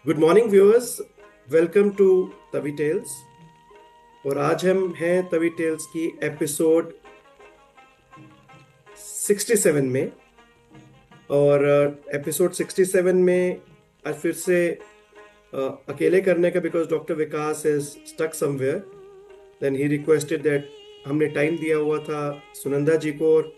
Good morning viewers. Welcome to Tawi tales. और आज हम हैं तवी टेल्स की एपिसोड 67 में। और एपिसोड 67 में आज फिर से अकेले करने का, because doctor Vikas is stuck somewhere. Then he requested that हमने टाइम दिया हुआ था सुनंदा जी को। और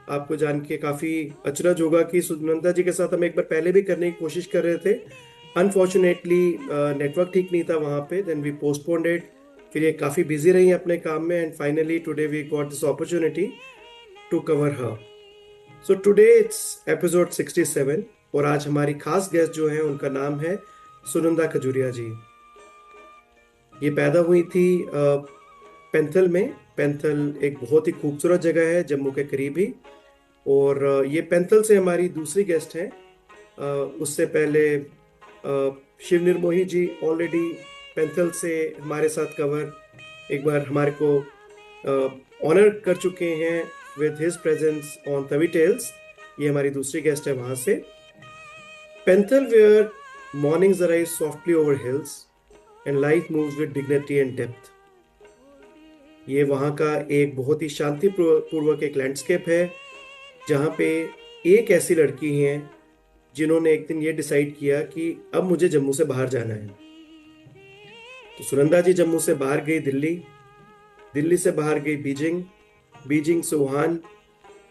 आपको जान के काफ़ी अचरज होगा कि सुनंदा जी के साथ हम एक बार पहले भी करने की कोशिश कर रहे थे। अनफॉर्चुनेटली नेटवर्क ठीक नहीं था वहाँ पे। Then we postponed it. फिर ये काफ़ी बिजी रही अपने काम में, and finally today we got this opportunity to cover her. So today it's episode 67। और आज हमारी खास गेस्ट जो है उनका नाम है सुनंदा खजूरिया जी। ये पैदा हुई थी पैंथल में। पैंथल एक बहुत ही खूबसूरत जगह है जम्मू के करीब ही। और ये पैंथल से हमारी दूसरी गेस्ट हैं। उससे पहले शिव निर्मोही जी ऑलरेडी पैंथल से हमारे साथ कवर एक बार हमारे को ऑनर कर चुके हैं with his presence on Tawi tales. ये हमारी दूसरी गेस्ट है वहां से। Panthal where mornings arise softly over hills and life moves with dignity and depth. ये वहाँ का एक बहुत ही शांति पूर्वक एक लैंडस्केप है, जहाँ पे एक ऐसी लड़की है जिन्होंने एक दिन ये डिसाइड किया कि अब मुझे जम्मू से बाहर जाना है। तो सुनंदा जी जम्मू से बाहर गई दिल्ली, दिल्ली से बाहर गई बीजिंग, बीजिंग से वुहान।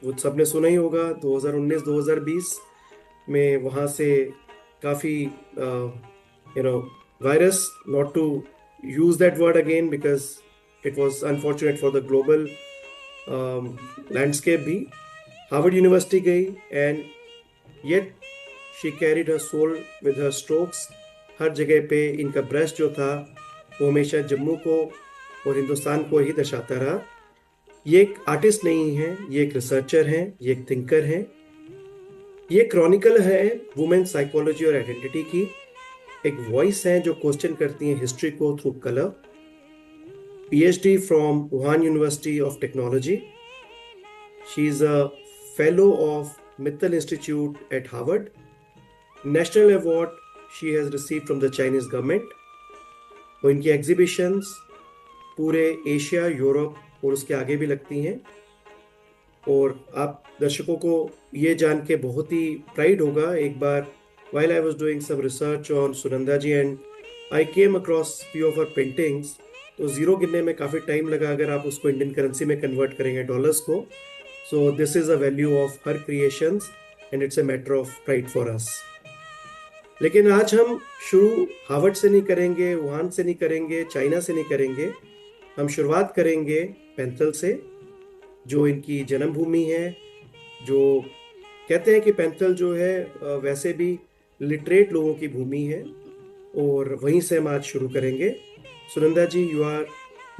वो सबने सुना ही होगा 2019-2020 में वहाँ से काफ़ी virus, not to use that word again because it was unfortunate for the global landscape भी। हार्वर्ड यूनिवर्सिटी गई and yet she carried her soul with her strokes. हर जगह पे इनका ब्रश जो था वो हमेशा जम्मू को और हिंदुस्तान को ही दर्शाता रहा। ये एक आर्टिस्ट नहीं है, ये एक रिसर्चर हैं, ये एक थिंकर हैं। ये क्रॉनिकल है वुमेन साइकोलॉजी और आइडेंटिटी की। एक वॉइस है जो क्वेश्चन करती है हिस्ट्री को through colour. PhD from Wuhan university of technology. She is a fellow of Mittal institute eight Harvard. National award she has receive from the Chinese government. और इनकी एग्जीबिशंस पूरे एशिया, यूरोप और उसके आगे भी लगती हैं। और आप दर्शकों को ये जान के बहुत ही प्राइड होगा, एक बार while I was doing some research on Sunanda ji and I came across few of her paintings। तो जीरो गिनने में काफ़ी टाइम लगा अगर आप उसको इंडियन करेंसी में कन्वर्ट करेंगे डॉलर्स को। So this is a value of her creations and it's a matter of pride for us. लेकिन आज हम शुरू हार्वर्ड से नहीं करेंगे, वुहान से नहीं करेंगे, चाइना से नहीं करेंगे। हम शुरुआत करेंगे पैंथल से, जो इनकी जन्मभूमि है। जो कहते हैं कि पैंथल जो है वैसे भी लिटरेट लोगों की भूमि है। और वहीं से हम आज शुरू करेंगे। Sunanda ji, you are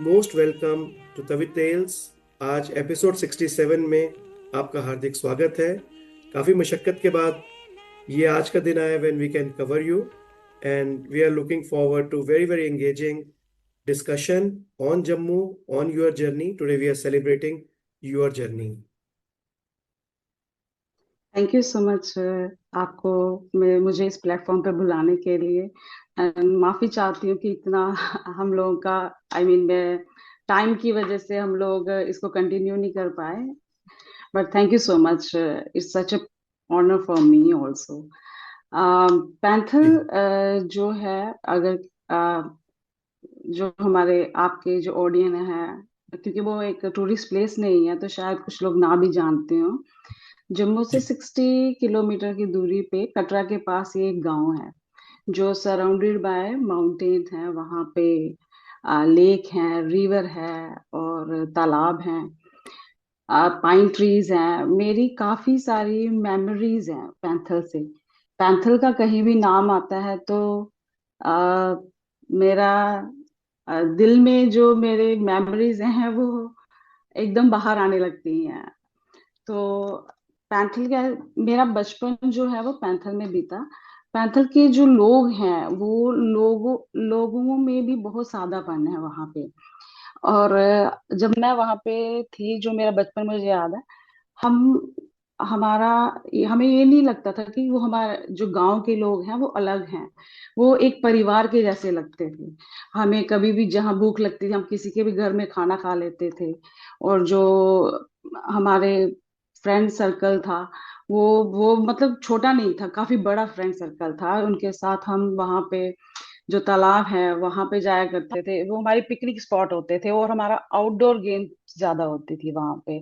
most welcome to Tawi tales. आज एपिसोड 67 में आपका हार्दिक स्वागत है। काफ़ी मशक्क़त के बाद ये आज का दिन आया when we can cover you, and we are looking forward to very very engaging discussion on Jammu, on your journey. Today we are celebrating your journey. Thank you so much आपको मुझे इस प्लेटफॉर्म पे बुलाने के लिए। And माफी चाहती हूँ कि इतना हम लोगों का मैं टाइम की वजह से हम लोग इसको कंटिन्यू नहीं कर पाए। But thank you so much, it's such a honour for me also. Panthal जो है, अगर जो हमारे आपके जो ऑडियंस है, क्योंकि वो एक टूरिस्ट प्लेस नहीं है तो शायद कुछ लोग ना भी जानते हो। जम्मू से 60 किलोमीटर की दूरी पे कटरा के पास ये एक गांव है जो सराउंडेड बाय माउंटेन्स हैं। वहाँ पे लेक है, रिवर है और तालाब हैं, पाइन ट्रीज हैं। मेरी काफी सारी मेमोरीज हैं पैंथल से। पैंथल का कहीं भी नाम आता है तो आ, मेरा दिल में जो मेरे मेमोरीज हैं वो एकदम बाहर आने लगती हैं। तो पैंथल का मेरा बचपन जो है वो पैंथल में बीता। पैंथल के जो लोग हैं वो लोगों में भी बहुत सादापन है वहाँ पे। और जब मैं वहाँ पे थी, जो मेरा बचपन मुझे याद है, हम हमारा, हमें ये नहीं लगता था कि वो हमारा जो गांव के लोग हैं वो अलग हैं। वो एक परिवार के जैसे लगते थे। हमें कभी भी जहाँ भूख लगती थी हम किसी के भी घर में खाना खा लेते थे। और जो हमारे फ्रेंड सर्कल था, वो मतलब छोटा नहीं था, काफी बड़ा फ्रेंड सर्कल था। उनके साथ हम वहाँ पे जो तालाब है वहां पे जाया करते थे, वो हमारे पिकनिक स्पॉट होते थे। और हमारा आउटडोर गेम ज्यादा होती थी वहां पे।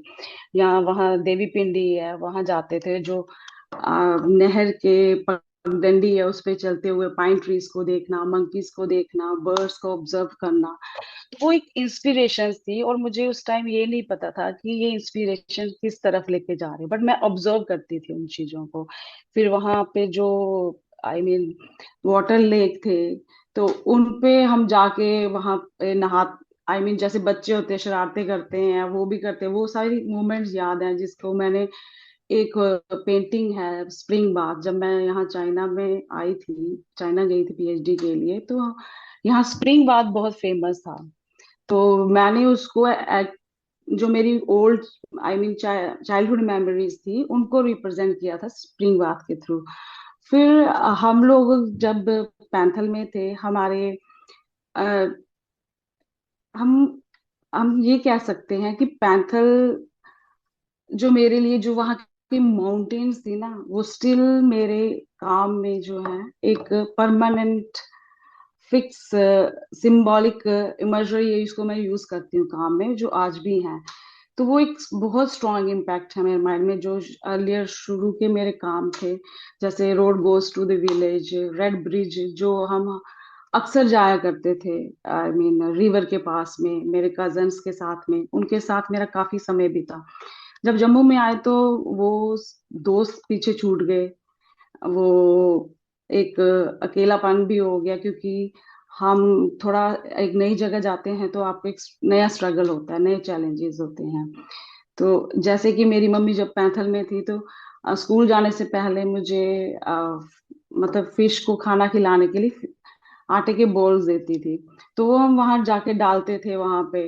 यहाँ वहाँ देवी पिंडी है, वहां जाते थे। जो नहर के पगडंडी है उस पे चलते हुए पाइन ट्रीज को देखना, मंकीज को देखना, बर्ड्स को ऑब्जर्व करना, तो वो एक इंस्पिरेशन थी। और मुझे उस टाइम ये नहीं पता था कि ये इंस्पिरेशन किस तरफ लेके जा रहे, बट मैं ऑब्जर्व करती थी उन चीजों को। फिर वहां पे जो वाटर लेक थे, तो उन पे हम जाके वहां पे नहा, जैसे बच्चे होते हैं शरारतें करते हैं, वो भी करते हैं। वो सारी मोमेंट्स याद हैं जिसको मैंने, एक पेंटिंग है स्प्रिंग बाथ। जब मैं यहाँ चाइना में आई थी, चाइना गई थी पीएचडी के लिए, तो यहाँ स्प्रिंग बाथ बहुत फेमस था। तो मैंने उसको जो मेरी ओल्ड चाइल्डहुड मेमोरीज थी उनको रिप्रेजेंट किया था स्प्रिंग बाथ के थ्रू। फिर हम लोग जब पैंथल में थे, हमारे अ, हम हम ये कह सकते हैं कि पैंथल जो मेरे लिए, जो वहाँ की माउंटेन्स थी ना, वो स्टिल मेरे काम में जो है एक परमानेंट फिक्स सिंबॉलिक इमेजरी है, इसको मैं यूज करती हूँ काम में, जो आज भी है। तो वो एक बहुत स्ट्रॉन्ग इम्पैक्ट है मेरे माइंड में। जो अर्लियर शुरू के मेरे काम थे, जैसे road goes to the village, red bridge, जो हम अक्सर जाया करते थे, रिवर के पास में मेरे कजन्स के साथ में, उनके साथ मेरा काफी समय बीता। जब जम्मू में आए तो वो दोस्त पीछे छूट गए। वो एक अकेलापन भी हो गया, क्योंकि हम थोड़ा एक नई जगह जाते हैं तो आपको एक नया स्ट्रगल होता है, नए चैलेंजेस होते हैं। तो जैसे कि मेरी मम्मी जब पैंथल में थी, तो स्कूल जाने से पहले मुझे मतलब फिश को खाना खिलाने के लिए आटे के बॉल्स देती थी। तो वो हम वहां जाके डालते थे वहां पे।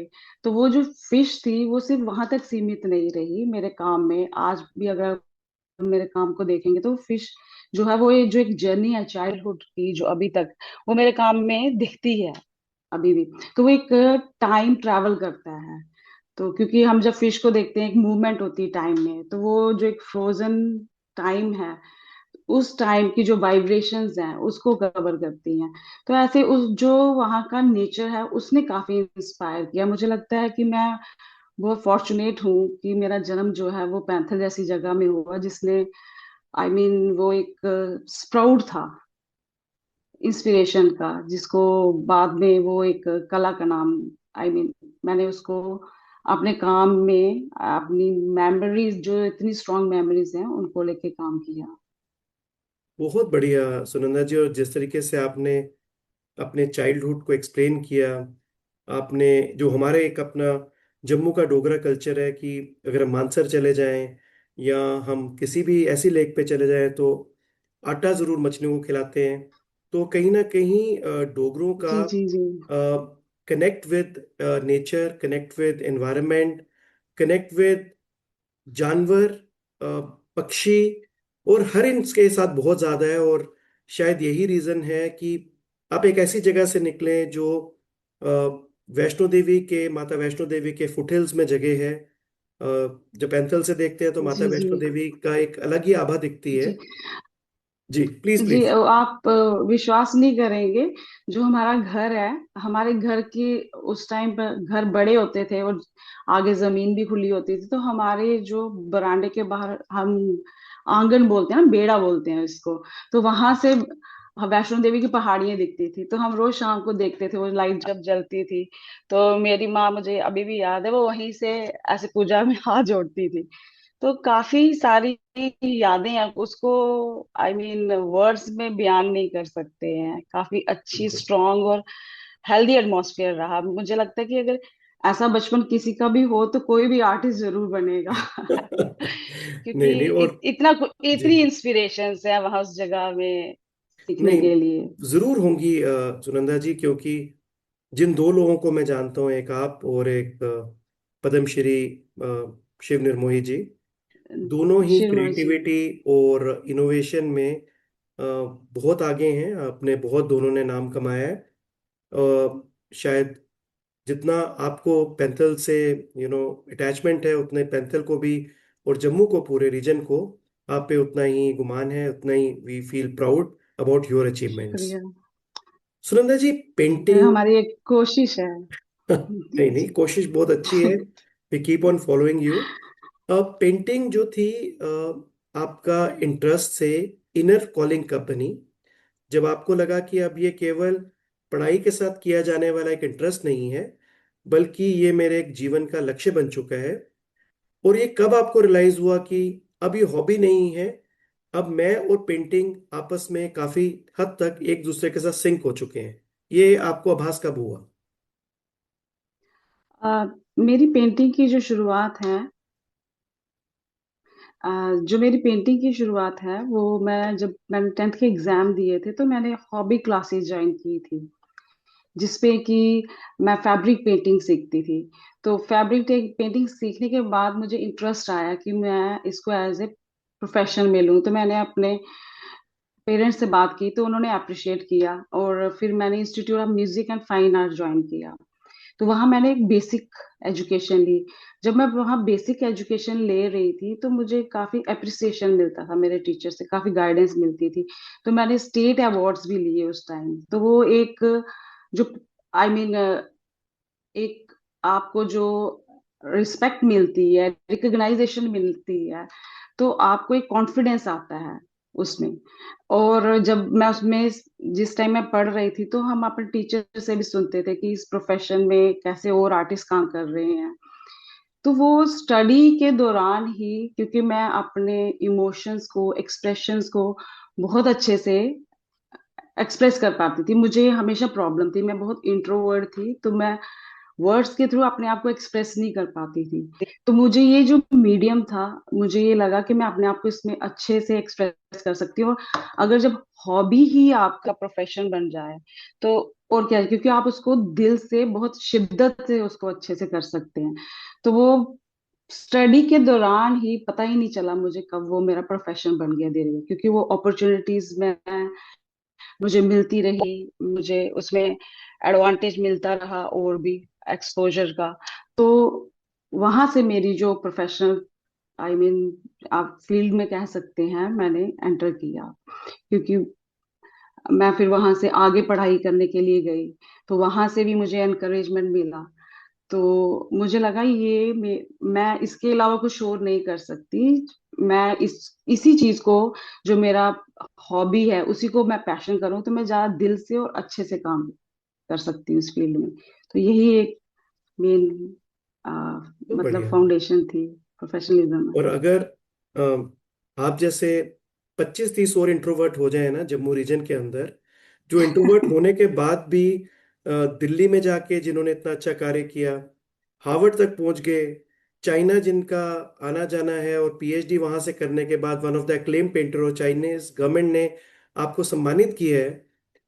तो वो जो फिश थी वो सिर्फ वहां तक सीमित नहीं रही मेरे काम में। आज भी अगर मेरे काम को देखेंगे तो फिश जो है वो ये जो एक जर्नी है चाइल्डहुड की, जो अभी तक वो मेरे काम में दिखती है अभी भी। तो वो एक टाइम ट्रैवल करता है। तो क्योंकि हम जब फिश को देखते हैं एक मूवमेंट होती है टाइम में, तो वो जो एक फ्रोजन टाइम है, उस टाइम की जो वाइब्रेशंस हैं उसको कवर करती हैं। तो ऐसे उस जो वहाँ का नेचर है उसने काफी इंस्पायर किया। मुझे लगता है कि मैं बहुत फॉर्चुनेट हूँ कि मेरा जन्म जो है वो पैंथर जैसी जगह में हुआ, जिसने वो एक स्प्राउट था इंस्पिरेशन का, जिसको बाद में वो एक कला का नाम, मैंने उसको अपने काम में, अपनी मेमोरीज जो इतनी स्ट्रॉन्ग मेमोरीज हैं उनको लेके काम किया। बहुत बढ़िया सुनंदा जी। और जिस तरीके से आपने अपने चाइल्डहुड को एक्सप्लेन किया, आपने जो हमारे एक अपना जम्मू का डोगरा कल्चर है कि अगर हम मानसर चले जाएं या हम किसी भी ऐसी लेक पे चले जाएं तो आटा जरूर मछलियों को खिलाते हैं। तो कहीं ना कहीं डोगरों का जी जी जी connect with nature, connect with environment, connect with जानवर, अ, पक्षी और हर इनके साथ बहुत ज्यादा है। और शायद यही रीजन है कि आप एक ऐसी जगह से निकले जो अ, वैष्णो देवी के, माता वैष्णो देवी के फुटहिल्स में जगह है। जब पैंथल से देखते हैं तो माता जी जी वैष्णो देवी का एक अलग ही आभा दिखती है। जी जी प्लीज जी। प्लीज। आप विश्वास नहीं करेंगे, जो हमारा घर है, हमारे घर की उस टाइम पर घर बड़े होते थे और आगे जमीन भी खुली होती थी। तो हमारे जो बरामदे के बाहर हम आंगन बोलते हैं ना, बेड़ा बोलते हैं इसको, तो वहां से वैष्णो देवी की पहाड़ियां दिखती थी। तो हम रोज शाम को देखते थे वो लाइट जब जलती थी। तो मेरी माँ, मुझे अभी भी याद है, वो वहीं से ऐसे पूजा में हाथ जोड़ती थी। तो काफी सारी यादें हैं उसको, वर्ड्स में बयान नहीं कर सकते हैं। काफी अच्छी बिल्कुल। स्ट्रांग और हेल्दी एटमॉस्फेयर रहा। मुझे लगता है कि अगर ऐसा बचपन किसी का भी हो तो कोई भी आर्टिस्ट जरूर बनेगा। क्योंकि नहीं नहीं। और जी, इतनी इंस्पिरेशंस है वहां उस जगह में सीखने नहीं, के लिए। जरूर होंगी सुनंदा जी, क्योंकि जिन दो लोगों को मैं जानता हूँ, एक आप और एक पद्मश्री शिव निर्मोही जी, दोनों ही शिरमा जी। क्रिएटिविटी और इनोवेशन में बहुत आगे हैं। अपने बहुत दोनों ने नाम कमाया है। शायद जितना आपको पैंथल से अटैचमेंट है, उतने पैंथल को भी और जम्मू को, पूरे रीजन को आप पे उतना ही गुमान है, उतना ही we feel proud about your achievements. शुक्रिया। सुनंदा जी, पेंटिंग हमारी एक कोशिश है। नहीं नहीं, कोशिश बहुत अच्छी है। We keep on following you. Painting जो थी, आपका इंटरेस्ट से इनर कॉलिंग कब बनी? जब आपको लगा कि अब ये केवल पढ़ाई के साथ किया जाने वाला एक इंटरेस्ट नहीं है, बल्कि ये मेरे एक जीवन का लक्ष्य बन चुका है? और ये कब आपको रियलाइज हुआ कि अब ये हॉबी नहीं है, अब मैं और पेंटिंग आपस में काफी हद तक एक दूसरे के साथ सिंक हो चुके हैं? ये आपको आभास कब हुआ? मेरी पेंटिंग की जो शुरुआत है, जो मेरी पेंटिंग की शुरुआत है वो, जब मैंने 10th के एग्जाम दिए थे तो मैंने हॉबी क्लासेस ज्वाइन की थी, जिसपे कि मैं फैब्रिक पेंटिंग सीखती थी। तो फैब्रिक पेंटिंग सीखने के बाद मुझे इंटरेस्ट आया कि मैं इसको एज ए प्रोफेशन में लूँ। तो मैंने अपने पेरेंट्स से बात की तो उन्होंने अप्रिशिएट किया, और फिर मैंने institute of music and fine art join किया। तो वहां मैंने एक बेसिक एजुकेशन ली। जब मैं वहाँ बेसिक एजुकेशन ले रही थी तो मुझे काफी अप्रिसिएशन मिलता था, मेरे टीचर से काफी गाइडेंस मिलती थी। तो मैंने स्टेट अवार्ड्स भी लिए उस टाइम। तो वो एक जो आई I मीन एक आपको जो रिस्पेक्ट मिलती है, रिकग्नाइजेशन मिलती है, तो आपको एक कॉन्फिडेंस आता है उसमें। और जब मैं उसमें, जिस टाइम मैं पढ़ रही थी, तो हम अपने टीचर से भी सुनते थे कि इस प्रोफेशन में कैसे और आर्टिस्ट काम कर रहे हैं। तो वो स्टडी के दौरान ही, क्योंकि मैं अपने इमोशंस को, एक्सप्रेशंस को बहुत अच्छे से एक्सप्रेस कर पाती थी। मुझे हमेशा प्रॉब्लम थी, मैं बहुत इंट्रोवर्ट थी, तो मैं वर्ड्स के थ्रू अपने आप को एक्सप्रेस नहीं कर पाती थी। तो मुझे ये जो मीडियम था, मुझे ये लगा कि मैं अपने आप को इसमें अच्छे से एक्सप्रेस कर सकती हूँ। और अगर जब हॉबी ही आपका प्रोफेशन बन जाए तो और क्या है, क्योंकि आप उसको दिल से बहुत शिद्दत से उसको अच्छे से कर सकते हैं। तो वो स्टडी के दौरान ही पता ही नहीं चला मुझे कब वो मेरा प्रोफेशन बन गया धीरे धीरे, क्योंकि वो अपॉर्चुनिटीज में मुझे मिलती रही, मुझे उसमें एडवांटेज मिलता रहा और भी एक्सपोजर का। तो वहां से मेरी जो प्रोफेशनल आई I मीन आप फील्ड में कह सकते हैं, मैंने एंटर किया। क्योंकि मैं फिर वहां से आगे पढ़ाई करने के लिए गई, तो वहां से भी मुझे एनकरेजमेंट मिला। तो मुझे लगा मैं इसके अलावा कुछ और नहीं कर सकती। मैं इसी चीज को, जो मेरा हॉबी है, उसी को मैं पैशन करूँ, तो मैं ज्यादा दिल से और अच्छे से काम कर सकती हूँ इस फील्ड में। तो यही एक मेन तो मतलब बढ़िया। फाउंडेशन थी प्रोफेशनलिज्म में। और अगर आप जैसे 25-30 और इंट्रोवर्ट हो जाए ना जम्मू रीजन के अंदर, जो इंट्रोवर्ट होने के बाद भी दिल्ली में जाके जिन्होंने इतना अच्छा कार्य किया, हार्वर्ड तक पहुंच गए, चाइना जिनका आना जाना है, और पीएचडी वहां से करने के बाद one of the acclaim painter, और चाइनीज गवर्नमेंट ने आपको सम्मानित किया है,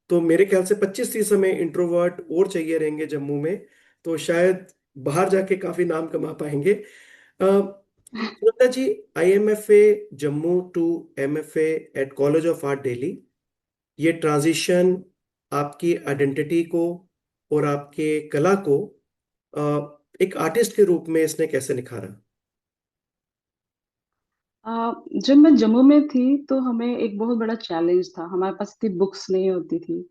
तो मेरे ख्याल से 25-30 में इंट्रोवर्ट और चाहिए रहेंगे जम्मू में, तो शायद बाहर जाके काफी नाम कमा पाएंगे। Sunita ji, IMFA Jammu to MFA at college of art Delhi, ये ट्रांजिशन आपकी आइडेंटिटी को और आपके कला को एक आर्टिस्ट के रूप में इसने कैसे निखारा? जब मैं जम्मू में थी तो हमें एक बहुत बड़ा चैलेंज था, हमारे पास इतनी बुक्स नहीं होती थी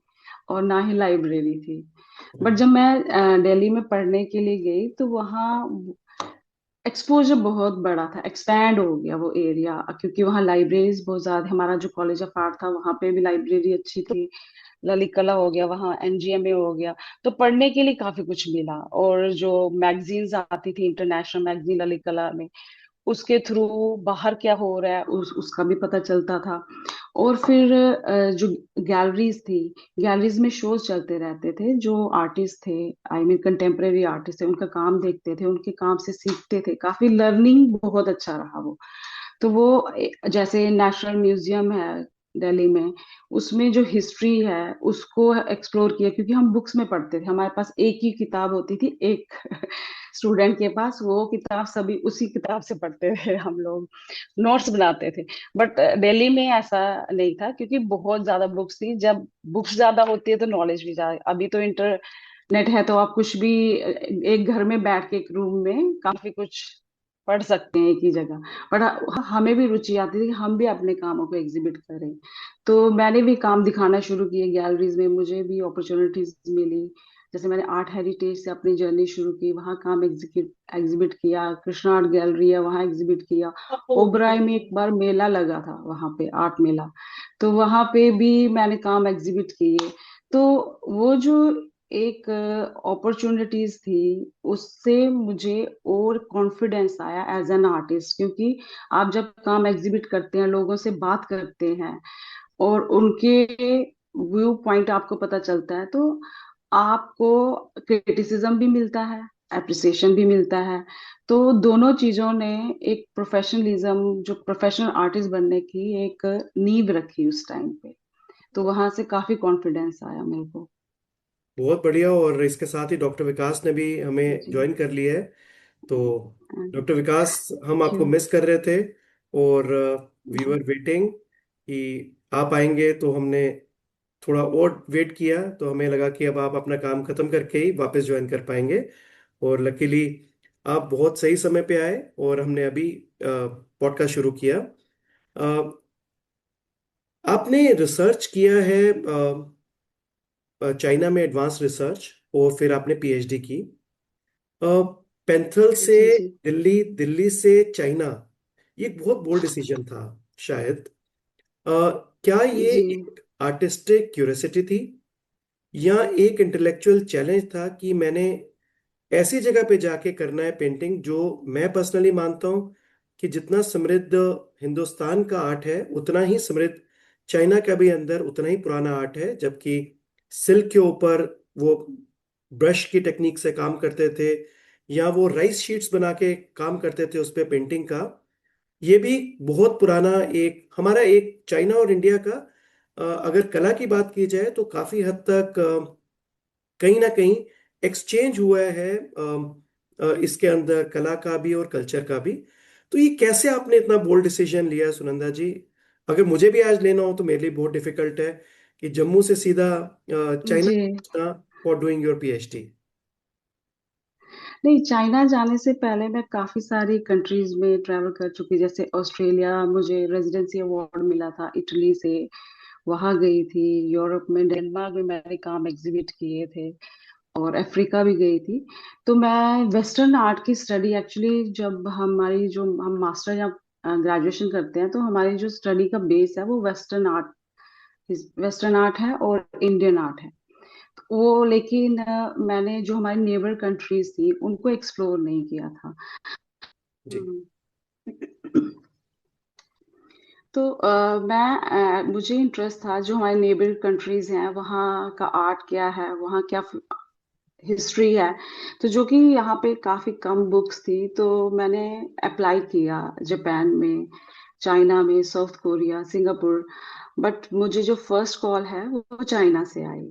और ना ही लाइब्रेरी थी। बट हम्म। जब मैं दिल्ली में पढ़ने के लिए गई तो वहाँ एक्सपोजर बहुत बड़ा था, एक्सपैंड हो गया वो एरिया, क्योंकि वहाँ लाइब्रेरीज बहुत ज्यादा। हमारा जो कॉलेज ऑफ आर्ट था वहाँ पे भी लाइब्रेरी अच्छी थी। ललित कला हो गया, वहाँ NGMA हो गया। तो पढ़ने के लिए काफी कुछ मिला। और जो मैगजीन्स आती थी, इंटरनेशनल मैगजीन ललित कला में, उसके थ्रू बाहर क्या हो रहा है उसका भी पता चलता था। और फिर जो गैलरीज थी, गैलरीज में शोज चलते रहते थे, जो आर्टिस्ट थे आई मीन कंटेम्प्रेरी आर्टिस्ट थे, उनका काम देखते थे, उनके काम से सीखते थे, काफी लर्निंग बहुत अच्छा रहा वो। तो वो जैसे नेशनल म्यूजियम है, दिल्ली में, उसमें जो हिस्ट्री है उसको एक्सप्लोर किया, क्योंकि हम बुक्स में पढ़ते थे, हमारे पास एक ही किताब होती थी एक स्टूडेंट के पास, वो किताब सभी उसी किताब से पढ़ते थे हम लोग, नोट्स बनाते थे। बट दिल्ली में ऐसा नहीं था, क्योंकि बहुत ज्यादा बुक्स थी। जब बुक्स ज्यादा होती है तो नॉलेज भी ज्यादा। अभी तो इंटरनेट है, तो आप कुछ भी एक घर में बैठ के एक रूम में काफी कुछ पढ़ सकते हैं एक ही जगह। बट हमें भी रुचि आती थी कि हम भी अपने कामों को एग्जिबिट करें। तो मैंने भी काम दिखाना शुरू किए गैलरीज में, मुझे भी अपॉर्चुनिटीज मिली। जैसे मैंने आर्ट हेरिटेज से अपनी जर्नी शुरू की, वहाँ काम एग्जिबिट किया। कृष्णा आर्ट गैलरी है, वहाँ एग्जिबिट किया। ओबराय में एक बार मेला लगा था, वहाँ पे आर्ट मेला, तो वहाँ पे भी मैंने काम एग्जिबिट किए। तो वो जो एक अपॉर्चुनिटीज थी, उससे मुझे और कॉन्फिडेंस आया एज एन आर्टिस्ट। क्योंकि आप जब काम एग्जिबिट करते हैं, लोगों से बात करते हैं और उनके व्यू पॉइंट आपको पता चलता है, तो आपको क्रिटिसिज्म भी मिलता है, एप्रिसिएशन भी मिलता है। तो दोनों चीजों ने एक प्रोफेशनलिज्म, जो प्रोफेशनल आर्टिस्ट बनने की एक नींव रखी उस टाइम पे। तो वहां से काफी कॉन्फिडेंस आया मेरे को। बहुत बढ़िया। और इसके साथ ही डॉक्टर विकास ने भी हमें जी। ज्वाइन कर लिया है। तो डॉक्टर विकास, हम थैंक आपको यू। मिस कर रहे थे, और वी वर वेटिंग कि आप आएंगे। तो हमने थोड़ा और वेट किया, तो हमें लगा कि अब आप अपना काम खत्म करके ही वापस ज्वाइन कर पाएंगे। और लकीली आप बहुत सही समय पे आए, और हमने अभी पॉडकास्ट शुरू किया। अ, आपने रिसर्च किया है चाइना में, एडवांस रिसर्च, और फिर आपने पीएचडी की पैंथल से जी जी दिल्ली, दिल्ली से चाइना। ये एक बहुत बोल्ड डिसीजन था शायद। अ, क्या ये जी एक आर्टिस्टिक क्यूरियोसिटी थी, या एक इंटेलेक्चुअल चैलेंज था कि मैंने ऐसी जगह पे जाके करना है पेंटिंग, जो मैं पर्सनली मानता हूँ कि जितना समृद्ध हिंदुस्तान का आर्ट है, उतना ही समृद्ध चाइना का भी अंदर उतना ही पुराना आर्ट है। जबकि सिल्क के ऊपर वो ब्रश की टेक्निक से काम करते थे, या वो राइस शीट्स बना के काम करते थे उस पे पेंटिंग का। ये भी बहुत पुराना एक हमारा एक चाइना और इंडिया का अगर कला की बात की जाए तो काफी हद तक कहीं ना कहीं एक्सचेंज हुआ है, इसके अंदर कला का भी और कल्चर का भी। तो ये कैसे आपने इतना बोल्ड डिसीजन लिया सुनंदा जी? अगर मुझे भी आज लेना हो तो मेरे लिए बहुत डिफिकल्ट है कि जम्मू से सीधा चाइना जी। पहुंचना फॉर डूइंग योर पीएचडी। नहीं, चाइना जाने से पहले मैं काफी सारी कंट्रीज में ट्रैवल कर चुकी। जैसे ऑस्ट्रेलिया, मुझे रेजिडेंसी अवार्ड मिला था इटली से, वहां गई थी। यूरोप में डेनमार्क में मैंने काम एग्जिबिट किए थे, और अफ्रीका भी गई थी। तो मैं वेस्टर्न आर्ट की स्टडी एक्चुअली, जब हमारी जो हम मास्टर या ग्रेजुएशन करते हैं, तो हमारी जो स्टडी का बेस है वो वेस्टर्न आर्ट है और इंडियन आर्ट है। वो लेकिन मैंने जो हमारी नेबर कंट्रीज थी उनको एक्सप्लोर नहीं किया था। जी। हम्म। तो मुझे इंटरेस्ट था जो हमारे नेबर कंट्रीज हैं वहाँ का आर्ट क्या है, वहाँ क्या हिस्ट्री है। तो जो कि यहाँ पे काफी कम बुक्स थी, तो मैंने अप्लाई किया जापान में, चाइना में, साउथ कोरिया, सिंगापुर। बट मुझे जो फर्स्ट कॉल है वो चाइना से आई।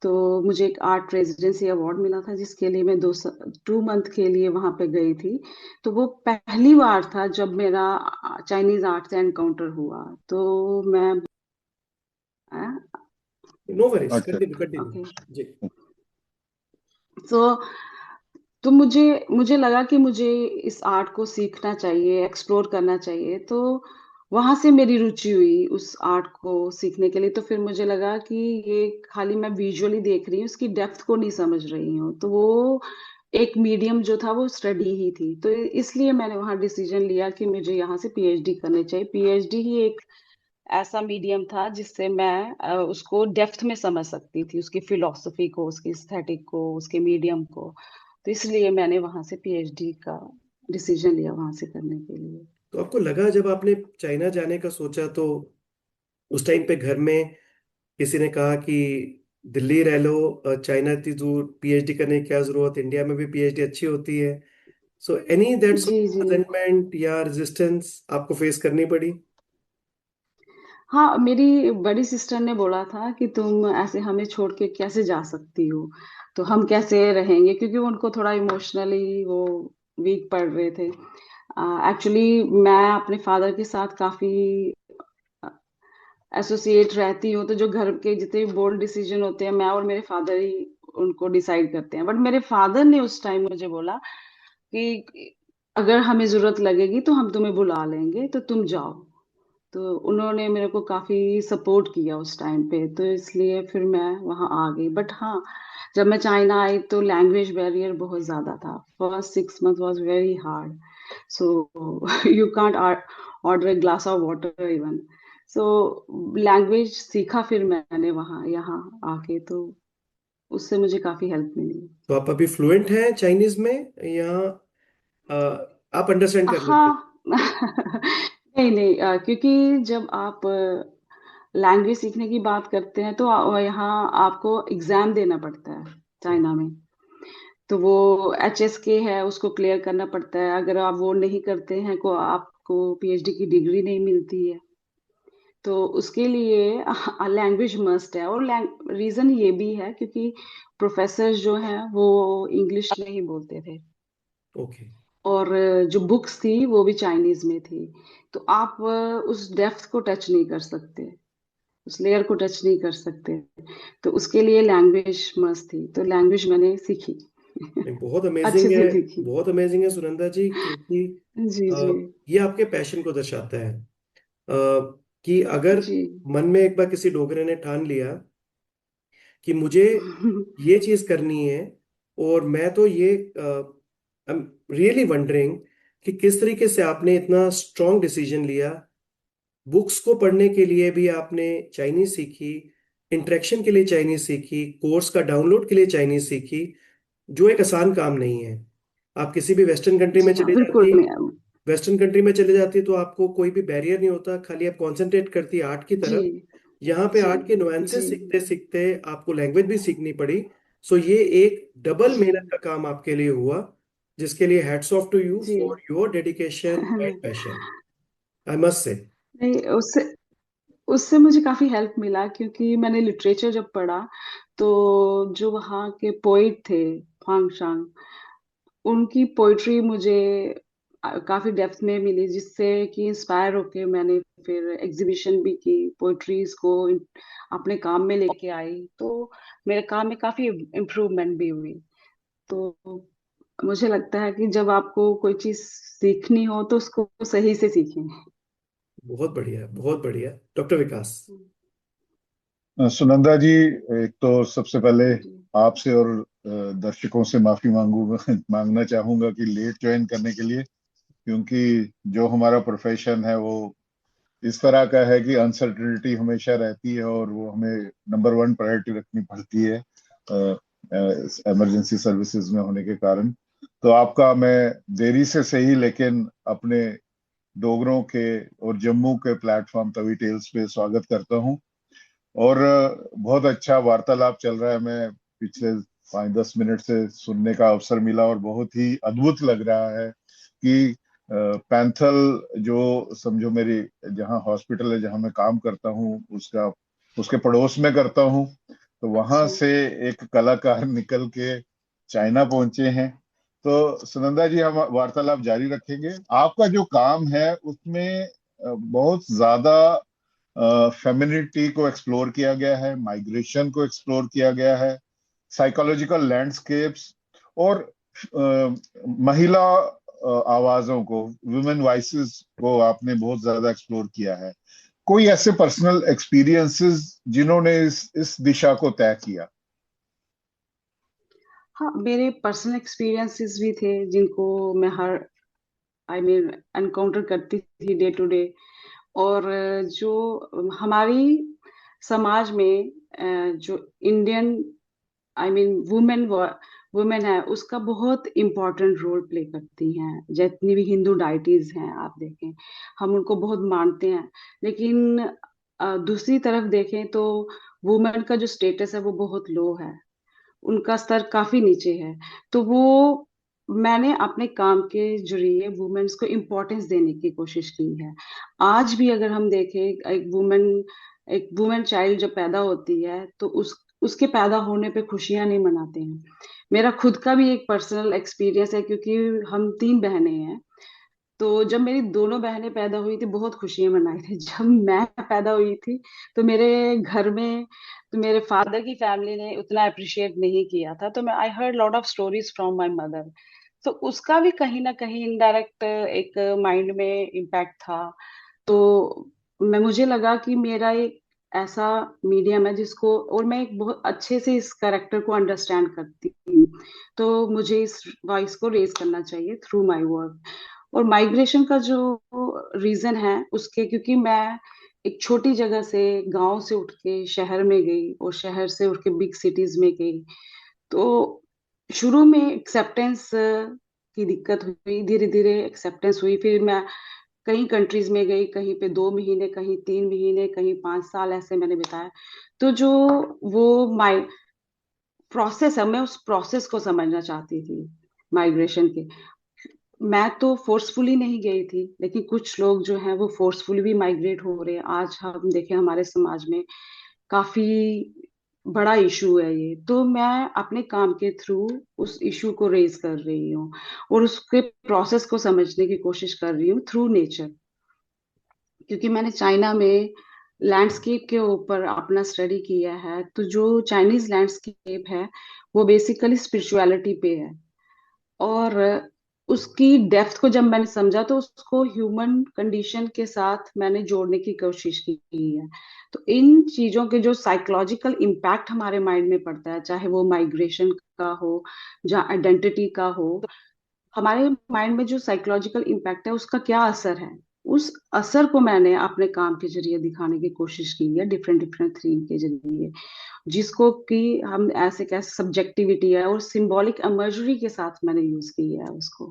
तो मुझे एक आर्ट रेजिडेंसी अवार्ड मिला था, जिसके लिए मैं 2 मंथ के लिए वहां पे गई थी। तो वो पहली बार था जब मेरा चाइनीज आर्ट से एनकाउंटर हुआ। तो मैं नो वरीज, अच्छा। Continue continue. ओके। जी। तो तो मुझे लगा कि मुझे इस आर्ट को सीखना चाहिए, एक्सप्लोर करना चाहिए। तो वहां से मेरी रुचि हुई उस आर्ट को सीखने के लिए। तो फिर मुझे लगा कि ये खाली मैं विजुअली देख रही हूँ, उसकी डेप्थ को नहीं समझ रही हूँ। तो वो एक मीडियम जो था वो स्टडी ही थी। तो इसलिए मैंने वहां डिसीजन लिया कि मुझे यहाँ से पीएचडी करनी चाहिए। पीएचडी ही एक ऐसा मीडियम था जिससे मैं उसको डेप्थ में समझ सकती थी, उसकी फिलॉसफी को, उसकी एस्थेटिक को, उसके मीडियम को। तो इसलिए मैंने वहां से पीएचडी का डिसीजन लिया वहां से करने के लिए। तो आपको लगा जब आपने चाइना जाने का सोचा, तो उस टाइम पे घर में किसी ने कहा कि दिल्ली रह लो, चाइना इतनी दूर पीएचडी करने की क्या जरूरत, इंडिया में भी पीएचडी अच्छी होती है? सो एनी दैट जी जी। रिजेंटमेंट या रेजिस्टेंस आपको फेस करनी पड़ी? हाँ, मेरी बड़ी सिस्टर ने बोला था कि तुम ऐसे हमें छोड़ के कैसे जा सकती हो, तो हम कैसे रहेंगे, क्योंकि उनको थोड़ा इमोशनली वो वीक पड़ रहे थे। एक्चुअली मैं अपने फादर के साथ काफी एसोसिएट रहती हूँ, तो जो घर के जितने भी बोल्ड डिसीजन होते हैं मैं और मेरे फादर ही उनको डिसाइड करते हैं। बट मेरे फादर ने उस टाइम मुझे बोला कि अगर हमें जरूरत लगेगी तो हम तुम्हें बुला लेंगे, तो तुम जाओ। तो उन्होंने मेरे को काफी सपोर्ट किया उस टाइम पे, तो इसलिए फिर मैं वहाँ आ गई। बट हाँ, जब मैं चाइना आई तो लैंग्वेज बैरियर बहुत ज्यादा था। First 6 month was very hard. So you can't order a glass of water even. So language सीखा फिर मैंने वहाँ यहाँ आके, तो उससे मुझे काफी हेल्प मिली। तो आप अभी फ्लुएंट हैं चाइनीज में, या अ, आप अंडरस्टैंड कर लेते हैं? हाँ। नहीं नहीं, क्योंकि जब आप लैंग्वेज सीखने की बात करते हैं तो यहाँ आपको एग्जाम देना पड़ता है चाइना में। तो वो HSK है, उसको क्लियर करना पड़ता है। अगर आप वो नहीं करते हैं को आपको PhD की डिग्री नहीं मिलती है। तो उसके लिए लैंग्वेज मस्ट है। और रीजन ये भी है क्योंकि प्रोफेसर जो हैं वो इंग्लिश में ही बोलते थे, ओके। और जो बुक्स थी वो भी चाइनीज में थी। तो आप उस डेप्थ को टच नहीं कर सकते, उस लेयर को टच नहीं कर सकते। तो उसके लिए लैंग्वेज मस्त थी, तो लैंग्वेज मैंने सीखी। नहीं, बहुत अच्छे अमेजिंग है। से सीखी। बहुत अमेजिंग है सुनंदा जी, क्योंकि जी अ, जी ये आपके पैशन को दर्शाता है। कि अगर जी। मन में एक बार किसी डोगरे ने ठान लिया कि मुझे ये चीज करनी है, और मैं तो ये आई एम रियली वंडरिंग कि किस तरीके से आपने इतना स्ट्रॉन्ग डिसीजन लिया। बुक्स को पढ़ने के लिए भी आपने चाइनीज सीखी, इंटरेक्शन के लिए चाइनीज सीखी, कोर्स का डाउनलोड के लिए चाइनीज सीखी, जो एक आसान काम नहीं है। आप किसी भी वेस्टर्न कंट्री में जी हाँ, चली बिल्कुल जाती, नहीं। वेस्टर्न कंट्री में चले जाती तो आपको कोई भी बैरियर नहीं होता, खाली आप कंसंट्रेट करती आर्ट की जी तरफ। यहाँ पे जी आर्ट के जी नुआंसेस सीखते सीखते आपको लैंग्वेज भी सीखनी पड़ी। सो ये एक डबल जी मेहनत का काम आपके लिए हुआ, जिसके लिए hats off to you ji. For your dedication and passion, I must say. नहीं, उससे उससे मुझे काफी हेल्प मिला, क्योंकि मैंने लिटरेचर जब पढ़ा तो जो वहाँ के पोइट थे, ह्वांग सांग, उनकी पोइट्री मुझे काफी डेप्थ में मिली, जिससे कि इंस्पायर होके मैंने फिर एग्जीबिशन भी की, पोइट्रीज को अपने काम में लेके आई। तो मेरे काम में काफी इम्प्रूवमेंट भी हुई। तो मुझे लगता है कि जब आपको कोई चीज सीखनी हो तो उसको सही से सीखें। बहुत बढ़िया, बहुत बढ़िया। डॉक्टर विकास। सुनंदा जी, एक तो सबसे पहले जी आपसे और दर्शकों से माफी मांगना चाहूंगा कि लेट ज्वाइन करने के लिए, क्योंकि जो हमारा प्रोफेशन है वो इस तरह का है कि अनसर्टेनिटी हमेशा रहती है, और वो हमें नंबर वन प्रायोरिटी रखनी पड़ती है इमरजेंसी सर्विसेज में होने के कारण। तो आपका मैं देरी से सही लेकिन अपने डोगरों के और जम्मू के प्लेटफॉर्म तवी टेल्स पे स्वागत करता हूं। और बहुत अच्छा वार्तालाप चल रहा है। मैं पिछले 5-10 मिनट से सुनने का अवसर मिला और बहुत ही अद्भुत लग रहा है कि पैंथल, जो समझो मेरी जहाँ हॉस्पिटल है जहाँ मैं काम करता हूँ उसका उसके पड़ोस में करता हूँ, तो वहां अच्छा। से एक कलाकार निकल के चाइना पहुंचे हैं। तो सुनंदा जी, हम वार्तालाप जारी रखेंगे। आपका जो काम है उसमें बहुत ज्यादा फेमिनिटी को एक्सप्लोर किया गया है, माइग्रेशन को एक्सप्लोर किया गया है, साइकोलॉजिकल लैंडस्केप्स, और महिला आवाजों को, वुमेन वॉइसेस को आपने बहुत ज्यादा एक्सप्लोर किया है। कोई ऐसे पर्सनल एक्सपीरियंसेस जिन्होंने इस दिशा को तय किया? हाँ, मेरे पर्सनल एक्सपीरियंसेस भी थे जिनको मैं हर एनकाउंटर करती थी डे टू डे। और जो हमारी समाज में जो इंडियन वुमेन वुमेन है, उसका बहुत इम्पोर्टेंट रोल प्ले करती हैं। जितनी भी हिंदू डाइटीज हैं आप देखें, हम उनको बहुत मानते हैं। लेकिन दूसरी तरफ देखें तो वुमेन का जो स्टेटस है वो बहुत लो है, उनका स्तर काफी नीचे है। तो वो मैंने अपने काम के जरिए वुमेन्स को इम्पोर्टेंस देने की कोशिश की है। आज भी अगर हम देखें, एक वुमेन चाइल्ड जब पैदा होती है तो उसके पैदा होने पे खुशियां नहीं मनाते हैं। मेरा खुद का भी एक पर्सनल एक्सपीरियंस है, क्योंकि हम 3 बहनें हैं। तो जब मेरी दोनों बहनें पैदा हुई थी बहुत खुशियां मनाई थी। जब मैं पैदा हुई थी तो मेरे घर में, तो मेरे फादर की फैमिली ने उतना अप्रिशिएट नहीं किया था। तो मैं I heard lot of stories from my mother. तो उसका भी कहीं ना कहीं इनडायरेक्ट एक माइंड में इम्पैक्ट था। तो मुझे लगा कि मेरा एक ऐसा मीडियम है जिसको, और मैं एक बहुत अच्छे से इस कैरेक्टर को अंडरस्टैंड करती हूँ, तो मुझे इस वॉइस को रेज करना चाहिए थ्रू माय वर्क। और माइग्रेशन का जो रीजन है उसके, क्योंकि मैं एक छोटी जगह से, गांव से उठ के शहर में गई और शहर से उठ के बिग सिटीज में गई। तो शुरू में एक्सेप्टेंस की दिक्कत हुई, धीरे धीरे एक्सेप्टेंस हुई। फिर मैं कई कंट्रीज में गई, कहीं पे 2 महीने, कहीं 3 महीने, कहीं 5 साल ऐसे मैंने बिताया। तो जो वो माई प्रोसेस है, मैं उस प्रोसेस को समझना चाहती थी माइग्रेशन के। मैं तो फोर्सफुली नहीं गई थी, लेकिन कुछ लोग जो हैं वो फोर्सफुली भी माइग्रेट हो रहे हैं। आज हम देखें हमारे समाज में काफी बड़ा इशू है ये। तो मैं अपने काम के थ्रू उस इशू को रेज कर रही हूँ और उसके प्रोसेस को समझने की कोशिश कर रही हूँ थ्रू नेचर। क्योंकि मैंने चाइना में लैंडस्केप के ऊपर अपना स्टडी किया है, तो जो चाइनीज लैंडस्केप है वो बेसिकली स्पिरिचुअलिटी पे है। और उसकी डेप्थ को जब मैंने समझा तो उसको ह्यूमन कंडीशन के साथ मैंने जोड़ने की कोशिश की है। तो इन चीजों के जो साइकोलॉजिकल इम्पैक्ट हमारे माइंड में पड़ता है, चाहे वो माइग्रेशन का हो, जहाँ आइडेंटिटी का हो, हमारे माइंड में जो साइकोलॉजिकल इम्पैक्ट है उसका क्या असर है, उस असर को मैंने अपने काम के जरिए दिखाने की कोशिश की है, डिफरेंट डिफरेंट थीम के जरिए, जिसको कि हम ऐसे कह, सब्जेक्टिविटी है और सिंबॉलिक इमेजरी के साथ मैंने यूज किया है उसको।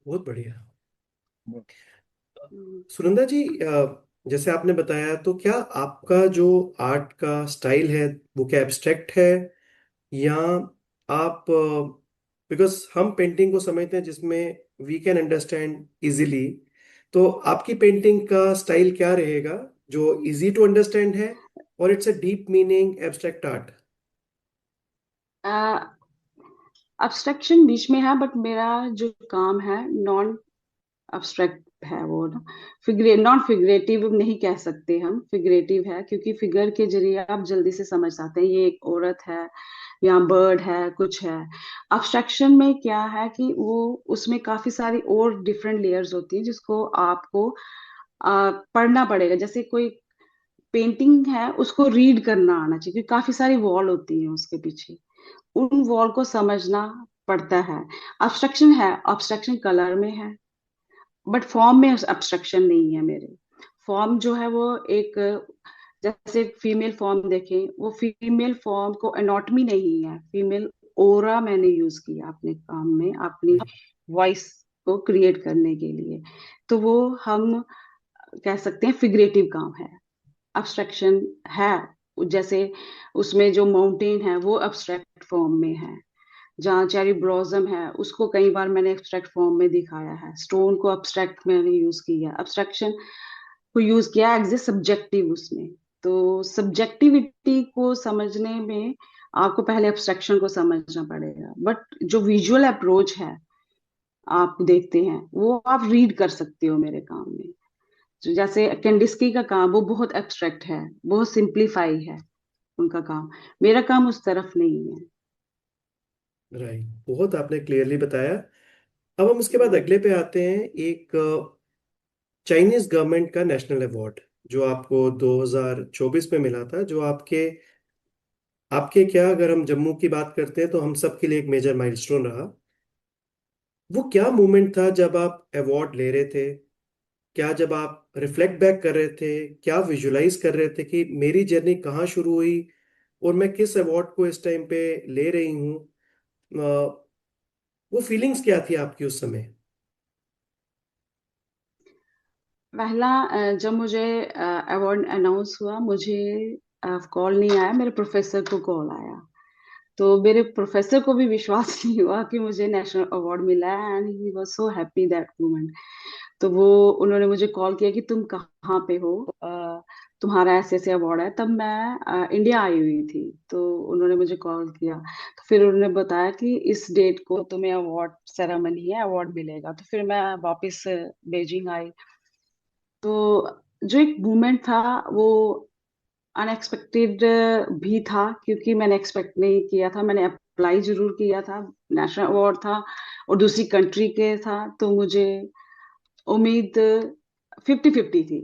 बहुत बढ़िया। हम्म। सुनंदा जी, जैसे आपने बताया, तो क्या आपका जो आर्ट का स्टाइल है वो क्या एब्स्ट्रैक्ट है, या आप, बिकॉज हम पेंटिंग को समझते हैं जिसमें वी कैन अंडरस्टैंड इजीली, तो आपकी पेंटिंग का स्टाइल क्या रहेगा जो इजी टू अंडरस्टैंड है, और it's a deep meaning abstract art? Abstraction बीच में है, बट मेरा जो काम है नॉन अब्स्ट्रैक्ट है वो ना। नॉन फिगरेटिव नहीं कह सकते, हम फिगरेटिव है, क्योंकि फिगर के जरिए आप जल्दी से समझ जाते हैं ये एक औरत है या बर्ड है, कुछ है। अब्स्ट्रक्शन में क्या है कि वो उसमें काफी सारी और डिफरेंट लेयर्स होती हैं जिसको आपको पढ़ना पड़ेगा। जैसे कोई पेंटिंग है उसको रीड करना आना चाहिए, क्योंकि काफी सारी वॉल होती है उसके पीछे, उन वॉल को समझना पड़ता है। अब्स्ट्रक्शन है, अब्स्ट्रक्शन कलर में है, बट फॉर्म में अब्स्ट्रक्शन नहीं है मेरे। फॉर्म जो है वो एक, जैसे फीमेल फॉर्म देखें, वो फीमेल फॉर्म को एनाटॉमी नहीं है, फीमेल ओरा मैंने यूज किया अपने काम में, अपनी वॉइस को क्रिएट करने के लिए। तो वो हम कह सकते हैं फिगरेटिव काम है, अब्स्ट्रक्शन है। जैसे उसमें जो माउंटेन है वो अब्स्ट्रैक्ट फॉर्म में है, जहाँ चेरी ब्लॉसम है उसको कई बार मैंने एब्स्ट्रैक्ट फॉर्म में दिखाया है, स्टोन को अब्स्ट्रैक्ट मैंने यूज किया, अब्स्ट्रक्शन को यूज किया एज ए सब्जेक्टिव उसमें। तो सब्जेक्टिविटी को समझने में आपको पहले एब्स्ट्रक्शन को समझना पड़ेगा, बट जो विजुअल अप्रोच है आप देखते हैं वो आप रीड कर सकते हो मेरे काम में। तो जैसे कैंडिस्की का काम वो बहुत एब्स्ट्रैक्ट है, बहुत सिंप्लीफाई है उनका काम, मेरा काम उस तरफ नहीं है। राइट, बहुत आपने क्लियरली बताया। अब हम उसके बाद हम्म। अगले पे आते हैं, एक चाइनीज गवर्नमेंट का नेशनल अवार्ड जो आपको 2024 में मिला था, जो आपके आपके क्या, अगर हम जम्मू की बात करते हैं तो हम सब के लिए एक मेजर माइलस्टोन रहा। वो क्या मोमेंट था जब आप अवार्ड ले रहे थे? क्या जब आप रिफ्लेक्ट बैक कर रहे थे, क्या विजुलाइज कर रहे थे कि मेरी जर्नी कहाँ शुरू हुई और मैं किस अवार्ड को इस टाइम पे ले रही हूँ? वो फीलिंग्स क्या थी आपकी उस समय? पहला जब मुझे अवार्ड अनाउंस हुआ, मुझे कॉल नहीं आया, मेरे प्रोफेसर को कॉल आया। तो मेरे प्रोफेसर को भी विश्वास नहीं हुआ कि मुझे नेशनल अवार्ड मिला है, and he was so happy that moment. तो वो उन्होंने मुझे कॉल किया कि तुम कहाँ पे हो, तुम्हारा ऐसे ऐसे अवार्ड है। तब मैं इंडिया आई हुई थी, तो उन्होंने मुझे कॉल किया। तो फिर उन्होंने बताया कि इस डेट को तुम्हें अवार्ड सेरेमनी है, अवार्ड मिलेगा। तो फिर मैं वापस बीजिंग आई। तो जो एक मोमेंट था वो अनएक्सपेक्टेड भी था, क्योंकि मैंने एक्सपेक्ट नहीं किया था। मैंने अप्लाई जरूर किया था, नेशनल अवार्ड था और दूसरी कंट्री के था, तो मुझे उम्मीद 50-50 थी।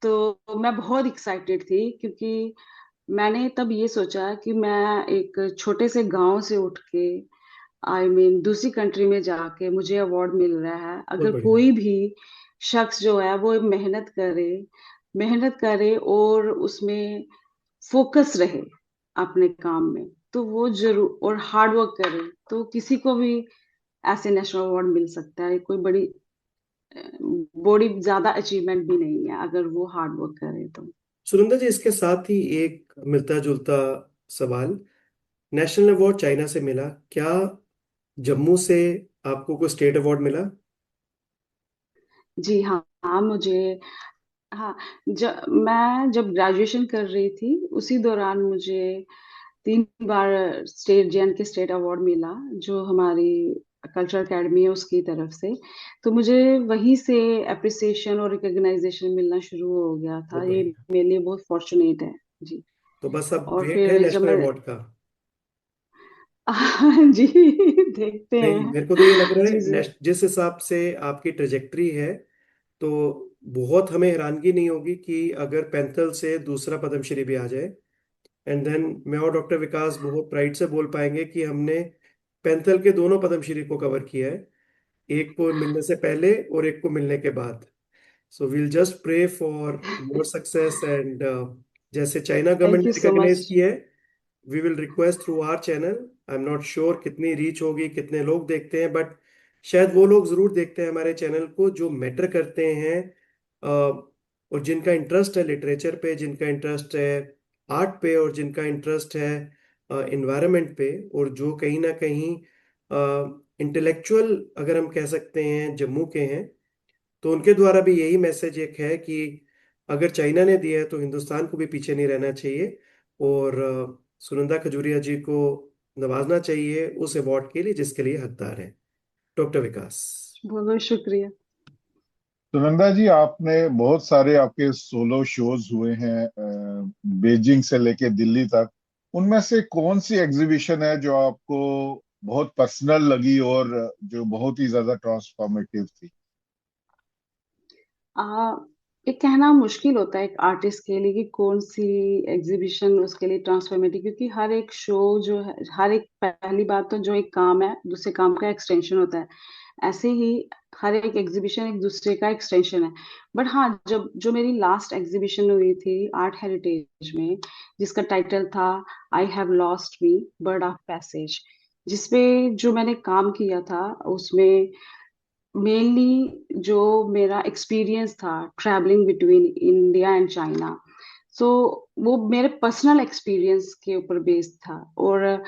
तो मैं बहुत एक्साइटेड थी, क्योंकि मैंने तब ये सोचा कि मैं एक छोटे से गांव से उठ के, दूसरी कंट्री में जाके मुझे अवार्ड मिल रहा है। बहुत अगर बढ़िया। कोई भी शख्स जो है वो मेहनत करे और उसमें फोकस रहे अपने काम में, तो वो जरूर, और हार्ड वर्क करे, तो किसी को भी ऐसे नेशनल अवार्ड मिल सकता है। कोई बड़ी ज्यादा अचीवमेंट भी नहीं है अगर वो हार्ड वर्क करे तो। सुनंदा जी, इसके साथ ही एक मिलता जुलता सवाल। नेशनल अवार्ड चाइना से मिला, क्या जम्मू से आपको कोई स्टेट अवार्ड मिला? जी हाँ, हाँ मुझे, हाँ, मैं जब ग्रेजुएशन कर रही थी उसी दौरान मुझे 3 बार स्टेट जेएन के स्टेट अवार्ड मिला, जो हमारी कल्चरल एकेडमी है उसकी तरफ से। तो मुझे वहीं से अप्रिसिएशन और रिकग्नाइजेशन मिलना शुरू हो गया था। बहुत ये बढ़िया। मेरे लिए बहुत फॉर्चुनेट है। जी। तो बस अब और वेट है फिर जब नेशनल मैं अवार्ड का। जी, देखते नहीं, हैं। मेरे को तो ये लग रहा है जी जी। जिस हिसाब से आपकी ट्रेजेक्ट्री है, तो बहुत हमें हैरानगी नहीं होगी कि अगर पैंथल से दूसरा पद्मश्री भी आ जाए। एंड देन मैं और डॉक्टर विकास बहुत प्राइड से बोल पाएंगे कि हमने पैंथल के दोनों पद्मश्री को कवर किया है, एक को मिलने से पहले और एक को मिलने के बाद। So we'll just pray for your success and जैसे चाइना गवर्नमेंट थैंक ने यू सो रिकॉग्नाइज मच। किया है, we will request through our channel. I am not sure कितनी रीच होगी, कितने लोग देखते हैं, बट शायद वो लोग जरूर देखते हैं हमारे चैनल को जो मैटर करते हैं, और जिनका इंटरेस्ट है लिटरेचर पे, जिनका इंटरेस्ट है आर्ट पे, और जिनका इंटरेस्ट है इन्वायरमेंट पे, और जो कहीं ना कहीं इंटेलेक्चुअल अगर हम कह सकते हैं जम्मू के हैं। तो उनके द्वारा भी यही मैसेज एक है कि अगर चाइना ने दिया है तो हिंदुस्तान को भी पीछे नहीं रहना चाहिए, और सुनंदा खजूरिया जी को नवाजना चाहिए उस अवार्ड के लिए जिसके लिए हकदार है। डॉक्टर विकास। बहुत बहुत शुक्रिया। सुनंदा जी, आपने बहुत सारे आपके सोलो शोज हुए हैं, बीजिंग से लेके दिल्ली तक। उनमें से कौन सी एग्जीबिशन है जो आपको बहुत पर्सनल लगी और जो बहुत ही ज्यादा ट्रांसफॉर्मेटिव थी? आ, ये कहना मुश्किल होता है एक आर्टिस्ट के लिए कि कौन सी एग्जीबिशन उसके लिए ट्रांसफॉर्मेटिव, क्योंकि हर एक शो जो है, हर एक, पहली बात तो जो एक काम है दूसरे काम का एक्सटेंशन होता है। ऐसे ही हर एक एग्जीबिशन एक दूसरे का एक्सटेंशन है। बट हाँ, जब जो मेरी लास्ट एग्जीबिशन हुई थी आर्ट हेरिटेज में, जिसका टाइटल था I have lost me, bird of passage, जिसपे जो मैंने काम किया था उसमें मेनली जो मेरा एक्सपीरियंस था travelling between India and China, so वो मेरे पर्सनल एक्सपीरियंस के ऊपर बेस्ड था। और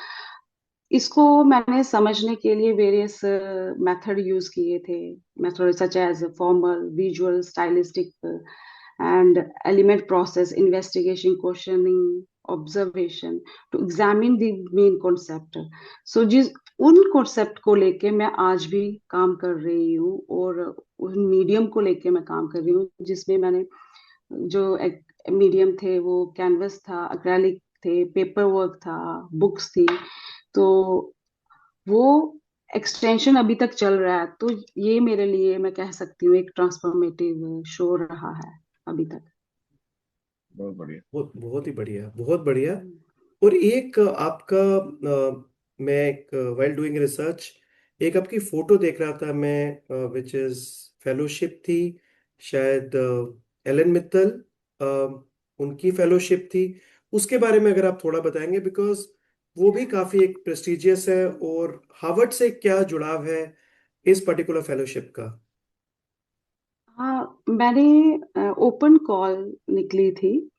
इसको मैंने समझने के लिए वेरियस मेथड यूज किए थे, method such as formal, visual, stylistic and element process, investigation, questioning, observation, to examine the main concept. So जिस उन कॉन्सेप्ट को लेके मैं आज भी काम कर रही हूँ, और उन मीडियम को लेके मैं काम कर रही हूँ, जिसमें मैंने जो मीडियम थे वो कैनवस था, एक्रेलिक थे, पेपर वर्क था, बुक्स थी। तो वो एक्सटेंशन अभी तक चल रहा है, तो ये मेरे लिए मैं कह सकती हूँ एक ट्रांसफॉर्मेटिव शो रहा है अभी तक। बहुत बढ़िया। बहुत बहुत ही बढ़िया, बहुत बढ़िया। हम्म। और एक आपका मैं एक वाइल डूइंग रिसर्च एक आपकी फोटो देख रहा था मैं, विच इज फेलोशिप थी शायद, एलन मित्तल, उनकी फेलोशिप थी। उसके बारे में अगर आप थोड़ा बताएंगे, बिकॉज वो भी काफी एक प्रेस्टिजियस है, और हार्वर्ड से क्या जुड़ाव है इस पर्टिकुलर फेलोशिप का? हाँ, मैंने ओपन कॉल निकली थी,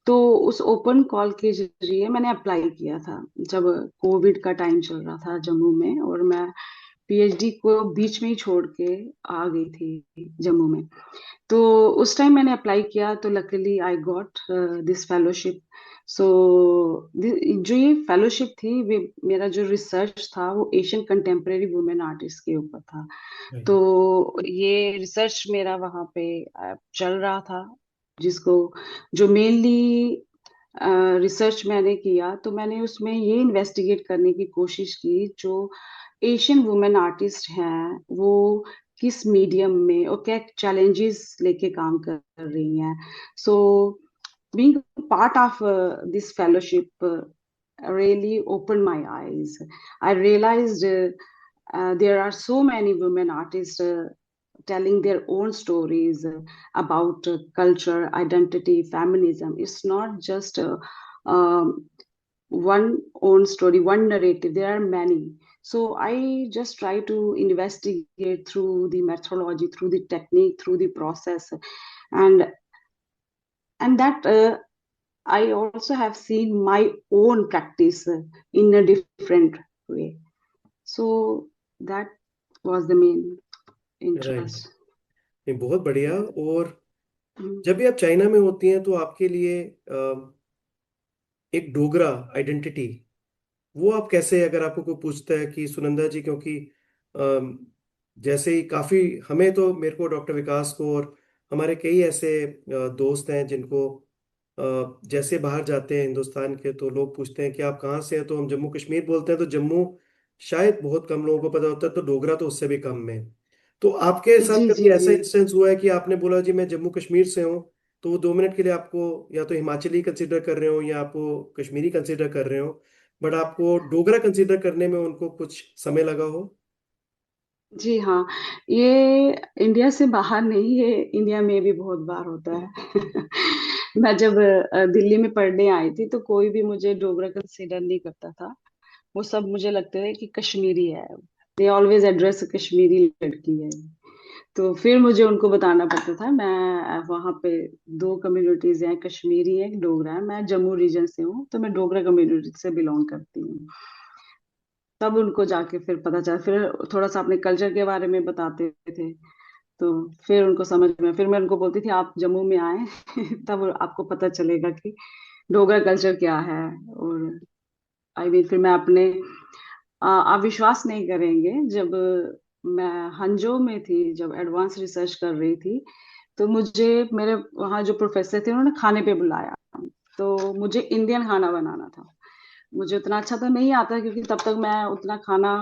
तो उस ओपन कॉल के जरिए मैंने अप्लाई किया था, जब कोविड का टाइम चल रहा था जम्मू में, और मैं पीएचडी को बीच में ही छोड़ के आ गई थी जम्मू में। तो उस टाइम मैंने अप्लाई किया, तो luckily I got this fellowship. So जो ये फेलोशिप थी, वे मेरा जो रिसर्च था वो एशियन कंटेम्प्रेरी वुमेन आर्टिस्ट के ऊपर था। तो राइट। ये रिसर्च मेरा वहाँ पे चल रहा था, जिसको जो मेनली रिसर्च मैंने किया, तो मैंने उसमें ये इन्वेस्टिगेट करने की कोशिश की, जो एशियन वुमेन आर्टिस्ट हैं वो किस मीडियम में और क्या चैलेंजेस लेके काम कर रही हैं। सो being part of this fellowship really opened my eyes. I realized there are so many women artists telling their own stories about culture, identity, feminism. It's not just um, one own story, one narrative. There are many. So I just try to investigate through the methodology, through the technique, through the process, and that I also have seen my own practice in a different way. So that was the main right. interest. नहीं, बहुत बढ़िया। और Mm. जब भी आप China में होती हैं तो आपके लिए एक डोगरा आइडेंटिटी, वो आप कैसे, अगर आपको कोई पूछता है कि सुनंदा जी, क्योंकि अम, जैसे ही काफी, हमें तो, मेरे को, डॉक्टर विकास को, और हमारे कई ऐसे दोस्त हैं जिनको जैसे बाहर जाते हैं हिंदुस्तान के, तो लोग पूछते हैं कि आप कहाँ से हैं, तो हम जम्मू कश्मीर बोलते हैं। तो जम्मू शायद बहुत कम लोगों को पता होता है, तो डोगरा तो उससे भी कम में। तो आपके साथ जी कभी जी ऐसा जी। इंस्टेंस हुआ है कि आपने बोला जी मैं जम्मू कश्मीर से हूँ, तो वो 2 मिनट के लिए आपको या तो हिमाचली कंसिडर कर रहे हो या आपको कश्मीरी कंसिडर कर रहे हो, बट आपको डोगरा कंसीडर करने में उनको कुछ समय लगा हो? जी हाँ, ये इंडिया से बाहर नहीं, ये इंडिया में भी बहुत बार होता है। मैं जब दिल्ली में पढ़ने आई थी, तो कोई भी मुझे डोगरा कंसिडर नहीं करता था। वो सब मुझे लगते थे कि कश्मीरी है। दे ऑलवेज एड्रेस कश्मीरी लड़की है। तो फिर मुझे उनको बताना पड़ता था, मैं वहाँ पे दो कम्युनिटीज हैं, कश्मीरी है, डोगरा है। मैं जम्मू रीजन से हूँ, तो मैं डोगरा कम्युनिटी से बिलोंग करती हूँ। तब उनको जाके फिर पता चला, फिर थोड़ा सा अपने कल्चर के बारे में बताते थे। तो फिर उनको समझ में, फिर मैं उनको बोलती थी आप जम्मू में आए तब आपको पता चलेगा कि डोगरा कल्चर क्या है। और आई मीन फिर मैं अपने आप विश्वास नहीं करेंगे, जब मैं हंजो में थी, जब एडवांस रिसर्च कर रही थी, तो मुझे मेरे वहाँ जो प्रोफेसर थे उन्होंने खाने पे बुलाया। तो मुझे इंडियन खाना बनाना था। मुझे उतना अच्छा तो नहीं आता, क्योंकि तब तक मैं उतना खाना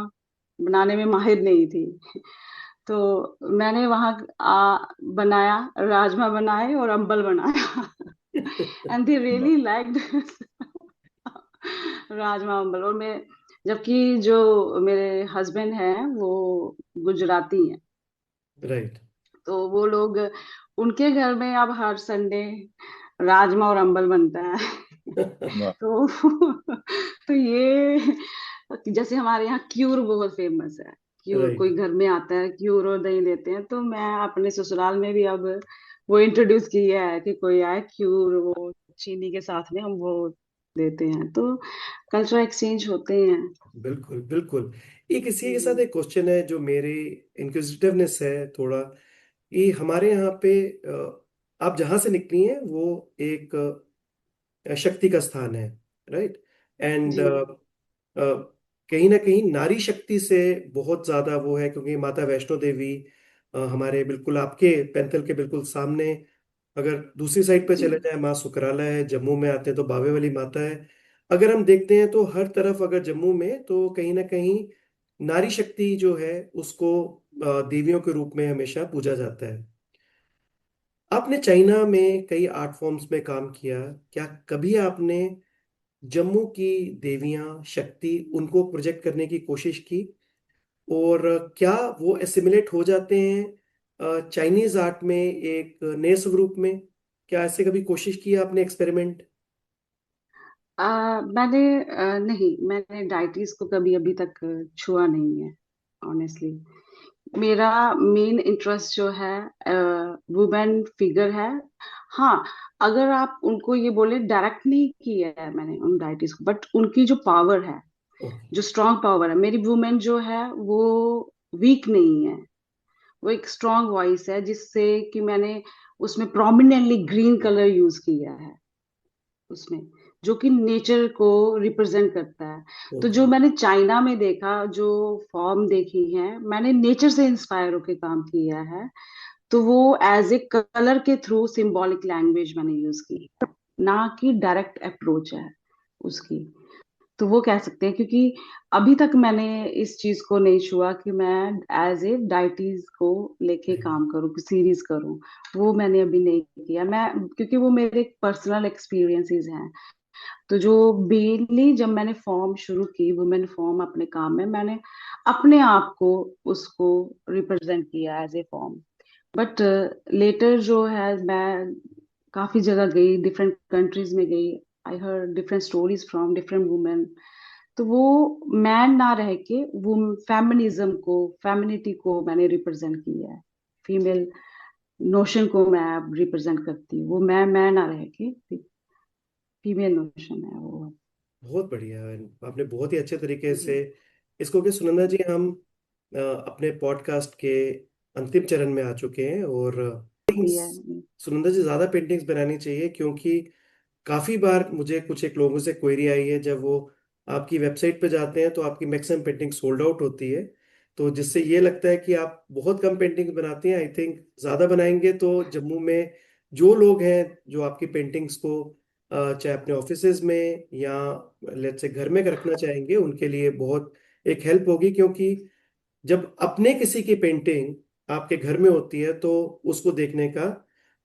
बनाने में माहिर नहीं थी। तो मैंने वहाँ बनाया, राजमा बनाए और अम्बल बनाया। And they really liked rajma अम्बल। और मैं, जबकि जो मेरे हस्बैंड हैं वो गुजराती हैं, राइट। तो वो लोग, उनके घर में अब हर संडे राजमा और अम्बल बनता है। वाह। तो तो ये, जैसे हमारे यहाँ क्यूर बहुत फेमस है। Cure, right. कोई घर में आता है क्यूर और दही देते हैं, तो मैं अपने ससुराल में भी अब वो इंट्रोड्यूस किया है कि कोई आए क्यूर, वो चीनी के साथ में हम वो देते हैं। तो कल्चरल एक्सचेंज होते हैं। बिल्कुल बिल्कुल। एक इसी के साथ हम्म। एक क्वेश्चन है जो मेरी इंक्विजिटिवनेस है थोड़ा, ये हमारे यहाँ पे आप जहाँ से निकली हैं वो एक शक्ति का स्थान है, राइट। एंड जी कहीं ना कहीं नारी शक्ति से बहुत ज्यादा वो है, क्योंकि माता वैष्णो देवी हमारे बिल्कुल आपके पैंथल के बिल्कुल सामने। अगर दूसरी साइड पे जी। चले जाए, माँ सुकराला है। जम्मू में आते हैं तो बावे वाली माता है। अगर हम देखते हैं तो हर तरफ, अगर जम्मू में, तो कहीं ना कहीं नारी शक्ति जो है उसको देवियों के रूप में हमेशा पूजा जाता है। आपने चाइना में कई आर्ट फॉर्म्स में काम किया, क्या कभी आपने जम्मू की देवियां शक्ति उनको प्रोजेक्ट करने की कोशिश की? और क्या वो एसिमिलेट हो जाते हैं चाइनीज आर्ट में एक नए स्वरूप में? क्या ऐसे कभी कोशिश की है आपने, एक्सपेरिमेंट? मैंने नहीं, मैंने डाइटिस को कभी अभी तक छुआ नहीं है, ऑनेस्टली। मेरा मेन इंटरेस्ट जो है वुमेन फिगर है। हाँ, अगर आप उनको ये बोले, डायरेक्ट नहीं किया है मैंने उन डाइटिस को, बट उनकी जो पावर है, ओके। जो स्ट्रांग पावर है, मेरी वुमेन जो है वो वीक नहीं है। वो एक स्ट्रांग वॉइस है, जिससे कि मैंने उसमें प्रोमिनेंटली ग्रीन कलर यूज किया है उसमें, जो कि नेचर को रिप्रेजेंट करता है। तो ओके। जो मैंने चाइना में देखा, जो फॉर्म देखी है, मैंने नेचर से इंस्पायर होकर काम किया है। तो वो एज ए कलर के थ्रू सिंबॉलिक लैंग्वेज मैंने यूज की, ना कि डायरेक्ट अप्रोच है उसकी। तो वो कह सकते हैं, क्योंकि अभी तक मैंने इस चीज को नहीं छुआ कि मैं एज ए डाइटिस को लेके काम करूँ, सीरीज करूँ। वो मैंने अभी नहीं किया मैं, क्योंकि वो मेरे पर्सनल एक्सपीरियंसेस हैं। तो जो मेनली जब मैंने फॉर्म शुरू की, वुमेन फॉर्म अपने काम में, मैंने अपने आप को उसको रिप्रेजेंट किया as a form. But later जो है, मैं काफी जगह गई, डिफरेंट कंट्रीज में गई। I heard different stories from different women. तो वो मैन ना रह के वो फेमिनिज्म को, फेमिनिटी को मैंने रिप्रेजेंट किया है। फीमेल नोशन को मैं रिप्रेजेंट करती हूँ। वो मैं ना रह के फीमेल नोशन है वो। बहुत बढ़िया। आपने बहुत ही अच्छे तरीके से जी। इसको कि सुनंदा जी, हम अपने पॉडकास्ट के अंतिम चरण में आ चुके हैं। और भी है। सुनंदा जी, ज़्यादा पेंटिंग्स बनानी चाहिए, क्योंकि काफ़ी बार मुझे कुछ एक लोगों से क्वेरी आई है, जब वो आपकी वेबसाइट पे जाते हैं तो आपकी मैक्सिमम पेंटिंग सोल्ड आउट होती है। तो जिससे ये लगता है कि आप बहुत कम पेंटिंग बनाती हैं। आई थिंक ज़्यादा बनाएंगे तो जम्मू में जो लोग हैं जो आपकी पेंटिंग्स को चाहे अपने ऑफिसेज में या लेट्स से घर में रखना चाहेंगे, उनके लिए बहुत एक हेल्प होगी। क्योंकि जब अपने किसी की पेंटिंग आपके घर में होती है तो उसको देखने का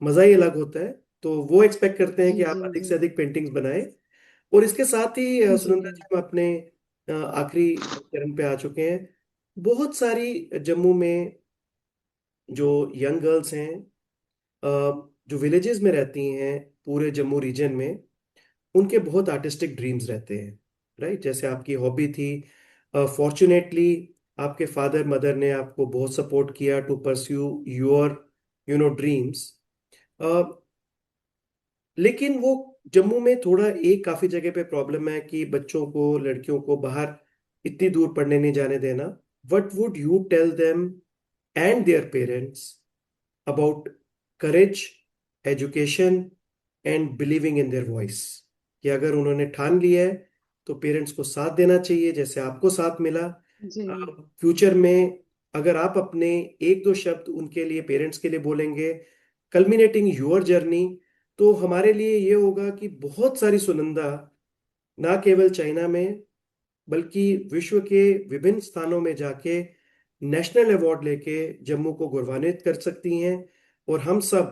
मजा ही अलग होता है। तो वो एक्सपेक्ट करते हैं जी कि आप जी अधिक जी से अधिक पेंटिंग्स बनाएं। और इसके साथ ही जी। सुनंदा जी, हम अपने आखिरी चरण पे आ चुके हैं। बहुत सारी जम्मू में जो यंग गर्ल्स हैं, जो विलेजेस में रहती हैं पूरे जम्मू रीजन में, उनके बहुत आर्टिस्टिक ड्रीम्स रहते हैं। राइट, जैसे आपकी हॉबी थी, फॉर्चुनेटली आपके फादर मदर ने आपको बहुत सपोर्ट किया टू परस्यू योर ड्रीम्स। लेकिन वो जम्मू में थोड़ा एक काफी जगह पे प्रॉब्लम है कि बच्चों को, लड़कियों को बाहर इतनी दूर पढ़ने नहीं जाने देना। What would you tell them and their parents about courage, education and believing in their voice? कि अगर उन्होंने ठान लिया है तो पेरेंट्स को साथ देना चाहिए, जैसे आपको साथ मिला। जी फ्यूचर में अगर आप अपने एक दो शब्द उनके लिए, पेरेंट्स के लिए बोलेंगे, कल्मिनेटिंग योर जर्नी, तो हमारे लिए ये होगा कि बहुत सारी सुनंदा ना केवल चाइना में बल्कि विश्व के विभिन्न स्थानों में जाके नेशनल अवार्ड लेके जम्मू को गौरवान्वित कर सकती हैं। और हम सब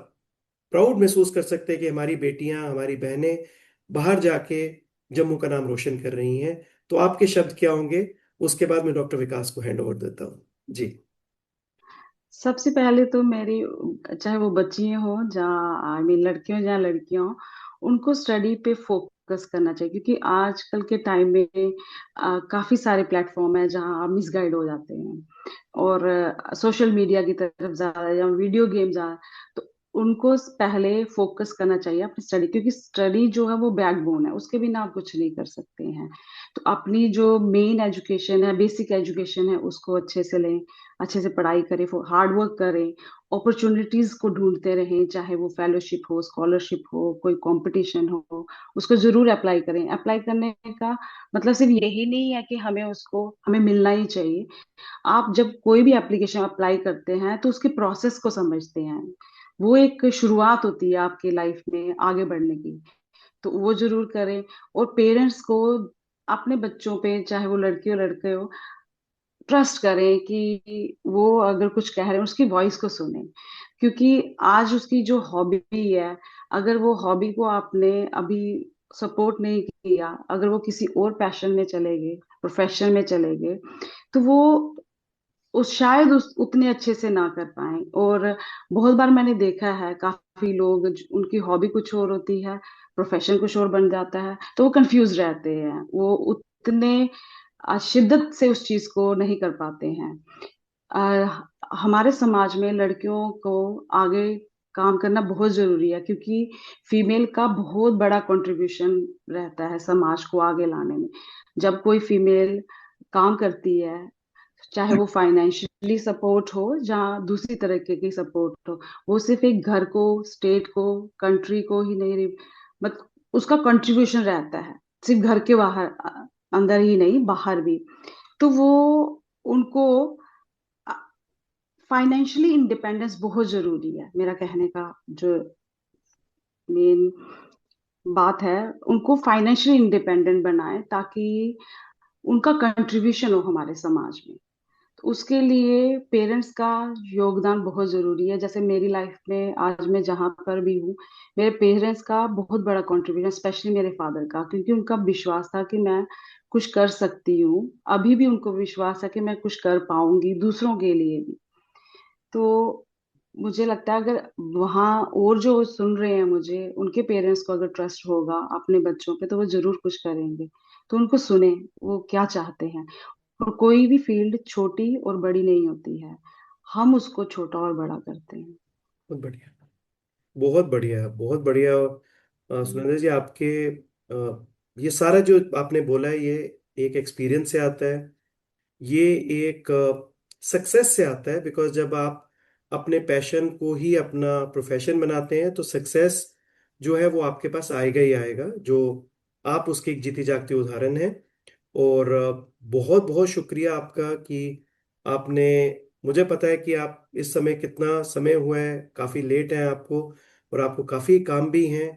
प्राउड महसूस कर सकते हैं कि हमारी बेटियां, हमारी बहनें बाहर जाके जम्मू का नाम रोशन कर रही हैं। तो आपके शब्द क्या होंगे? उसके बाद मैं डॉक्टर विकास को हैंड ओवर देता हूँ। जी। सबसे पहले तो मेरी, चाहे वो बच्चियां हो, जहाँ आई मीन लड़कियों या लड़कियों, उनको स्टडी पे फोकस करना चाहिए। क्योंकि आजकल के टाइम में काफी सारे प्लेटफॉर्म है जहाँ आप मिसगाइड हो जाते हैं, और सोशल मीडिया की तरफ ज्यादा या वीडियो गेम ज्यादा। तो उनको पहले फोकस करना चाहिए अपनी स्टडी, क्योंकि स्टडी जो है वो बैकबोन है, उसके बिना आप कुछ नहीं कर सकते हैं। तो अपनी जो मेन एजुकेशन है, बेसिक एजुकेशन है, उसको अच्छे से लें, अच्छे से पढ़ाई करें, हार्ड वर्क करें, अपॉर्चुनिटीज को ढूंढते रहें, चाहे वो फेलोशिप हो, स्कॉलरशिप हो, कोई कंपटीशन हो, उसको जरूर अप्लाई करें। अप्लाई करने का मतलब सिर्फ यही नहीं है कि हमें उसको, हमें मिलना ही चाहिए। आप जब कोई भी एप्लीकेशन अप्लाई करते हैं तो उसके प्रोसेस को समझते हैं। वो एक शुरुआत होती है आपकी लाइफ में आगे बढ़ने की। तो वो जरूर करें। और पेरेंट्स को अपने बच्चों पे, चाहे वो लड़की हो लड़के हो, ट्रस्ट करें कि वो अगर कुछ कह रहे हैं उसकी वॉइस को सुने। क्योंकि आज उसकी जो हॉबी है, अगर वो हॉबी को आपने अभी सपोर्ट नहीं किया, अगर वो किसी और पैशन में चले गए, प्रोफेशन में चले गए, तो वो उस शायद उस उतने अच्छे से ना कर पाए। और बहुत बार मैंने देखा है, काफी लोग उनकी हॉबी कुछ और होती है, प्रोफेशन कुछ और बन जाता है, तो वो कंफ्यूज रहते हैं, वो उतने शिद्दत से उस चीज को नहीं कर पाते हैं। हमारे समाज में लड़कियों को आगे काम करना बहुत जरूरी है, क्योंकि फीमेल का बहुत बड़ा कंट्रीब्यूशन रहता है समाज को आगे लाने में। जब कोई फीमेल काम करती है, चाहे वो फाइनेंशियली सपोर्ट हो या दूसरी तरीके की सपोर्ट हो, वो सिर्फ एक घर को, स्टेट को, कंट्री को ही नहीं, मतलब उसका कंट्रीब्यूशन रहता है, सिर्फ घर के बाहर, अंदर ही नहीं, बाहर भी। तो वो, उनको फाइनेंशियली इंडिपेंडेंस बहुत जरूरी है, मेरा कहने का जो मेन बात है। उनको फाइनेंशियली इंडिपेंडेंट बनाए ताकि उनका कंट्रीब्यूशन हो हमारे समाज में। तो उसके लिए पेरेंट्स का योगदान बहुत जरूरी है। जैसे मेरी लाइफ में आज मैं जहां पर भी हूँ, मेरे पेरेंट्स का बहुत बड़ा कंट्रीब्यूशन, स्पेशली मेरे फादर का, क्योंकि उनका विश्वास था कि मैं कुछ कर सकती हूँ। अभी भी उनको विश्वास है कि मैं कुछ कर पाऊंगी दूसरों के लिए भी। तो मुझे लगता है अगर वहाँ और जो सुन रहे हैं मुझे, उनके पेरेंट्स को अगर ट्रस्ट होगा अपने बच्चों पे, तो वो जरूर कुछ करेंगे। तो उनको सुने, वो क्या चाहते हैं। और कोई भी फील्ड छोटी और बड़ी नहीं होती है, हम उसको छोटा और बड़ा करते हैं। बहुत बढ़िया, बहुत बढ़िया, बहुत बढ़िया। सुरेंद्र जी, आपके ये सारा जो आपने बोला है, ये एक एक्सपीरियंस से आता है, ये एक सक्सेस से आता है। बिकॉज जब आप अपने पैशन को ही अपना प्रोफेशन बनाते हैं तो सक्सेस जो है वो आपके पास आएगा ही आएगा, जो आप उसकी एक जीती जागती उदाहरण है। और बहुत बहुत शुक्रिया आपका कि आपने, मुझे पता है कि आप इस समय कितना समय हुआ है, काफ़ी लेट है आपको, और आपको काफ़ी काम भी हैं,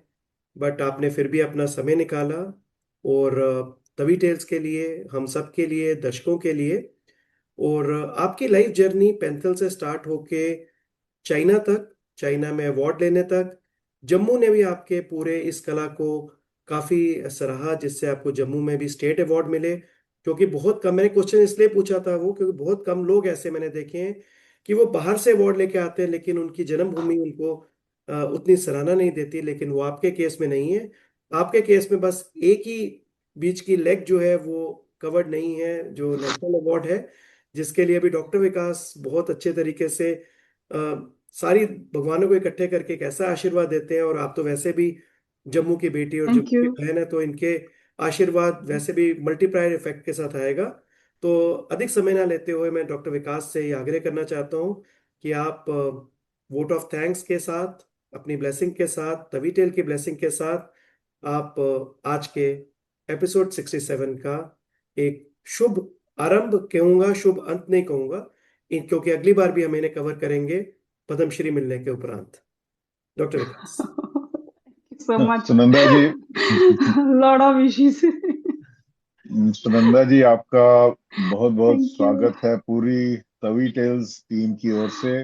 बट आपने फिर भी अपना समय निकाला। और तवी टेल्स के लिए, हम सब के लिए, दर्शकों के लिए, और आपकी लाइफ जर्नी पैंथल से स्टार्ट होके चाइना तक, चाइना में अवार्ड लेने तक, जम्मू ने भी आपके पूरे इस कला को काफी सराहा, जिससे आपको जम्मू में भी स्टेट अवार्ड मिले। क्योंकि बहुत कम, मैंने क्वेश्चन इसलिए पूछा था वो, क्योंकि बहुत कम लोग ऐसे मैंने देखे हैं कि वो बाहर से अवार्ड लेके आते हैं लेकिन उनकी जन्मभूमि उनको उतनी सराहना नहीं देती। लेकिन वो आपके केस में नहीं है। आपके केस में बस एक ही बीच की लेग जो है वो कवर्ड नहीं है, जो नेशनल अवार्ड है, जिसके लिए भी डॉक्टर विकास बहुत अच्छे तरीके से सारी भगवानों को इकट्ठे करके एक ऐसा आशीर्वाद देते हैं। और आप तो वैसे भी जम्मू की बेटी और थैंक जम्मू यू। की बहन है, तो इनके आशीर्वाद वैसे भी मल्टीप्लायर इफेक्ट के साथ आएगा। तो अधिक समय ना लेते हुए मैं डॉक्टर विकास से ये आग्रह करना चाहता हूँ कि आप वोट ऑफ थैंक्स के साथ, अपनी ब्लेसिंग के साथ, तवी टेल की ब्लेसिंग के साथ, आप आज के एपिसोड 67 का एक शुभ आरंभ कहूंगा, शुभ अंत नहीं कहूंगा, क्योंकि अगली बार भी हम इन्हें कवर करेंगे पद्मश्री मिलने के उपरांत। Doctor Vikas. So much. Sunanda ji, lot of wishes. Sunanda ji, आपका बहुत बहुत थैंक यू। स्वागत है पूरी तवी टेल्स टीम की ओर से।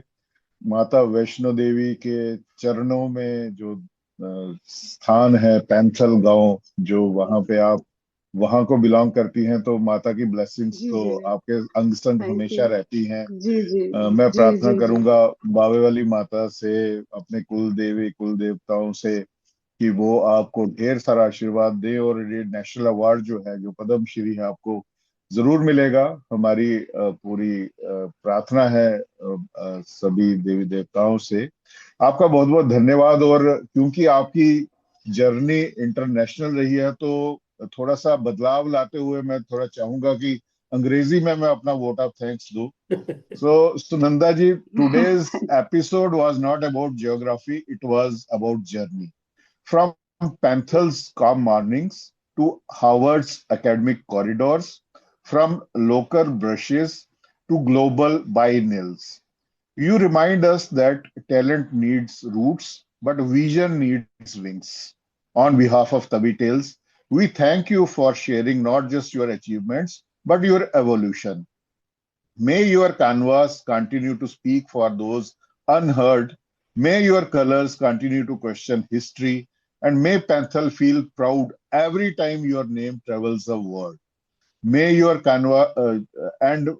माता वैष्णो देवी के चरणों में जो स्थान है पैंथल गांव, जो वहां पे आप वहां को बिलोंग करती हैं, तो माता की ब्लेसिंग्स जी तो जी। आपके अंग संग थैंक हमेशा यू। रहती हैं। जी जी। मैं जी प्रार्थना जी जी। करूंगा बावे वाली माता से, अपने कुल देवी कुल देवताओं से, कि वो आपको ढेर सारा आशीर्वाद दे, और ये नेशनल अवार्ड जो है, जो पद्म श्री है, आपको जरूर मिलेगा। हमारी पूरी प्रार्थना है सभी देवी देवताओं से। आपका बहुत बहुत धन्यवाद। और क्योंकि आपकी जर्नी इंटरनेशनल रही है, तो थोड़ा सा बदलाव लाते हुए मैं थोड़ा चाहूंगा कि अंग्रेजी में मैं अपना वोट ऑफ थैंक्स दूं। So, Sunanda ji, today's episode was not about geography, it was about journey. From Panthel's calm mornings to Harvard's academic corridors, from local brushes to global biennials. You remind us that talent needs roots, but vision needs wings. On behalf of Tavi Tales, we thank you for sharing not just your achievements, but your evolution. May your canvas continue to speak for those unheard. May your colors continue to question history. And may Penthal feel proud every time your name travels the world. May your canvas and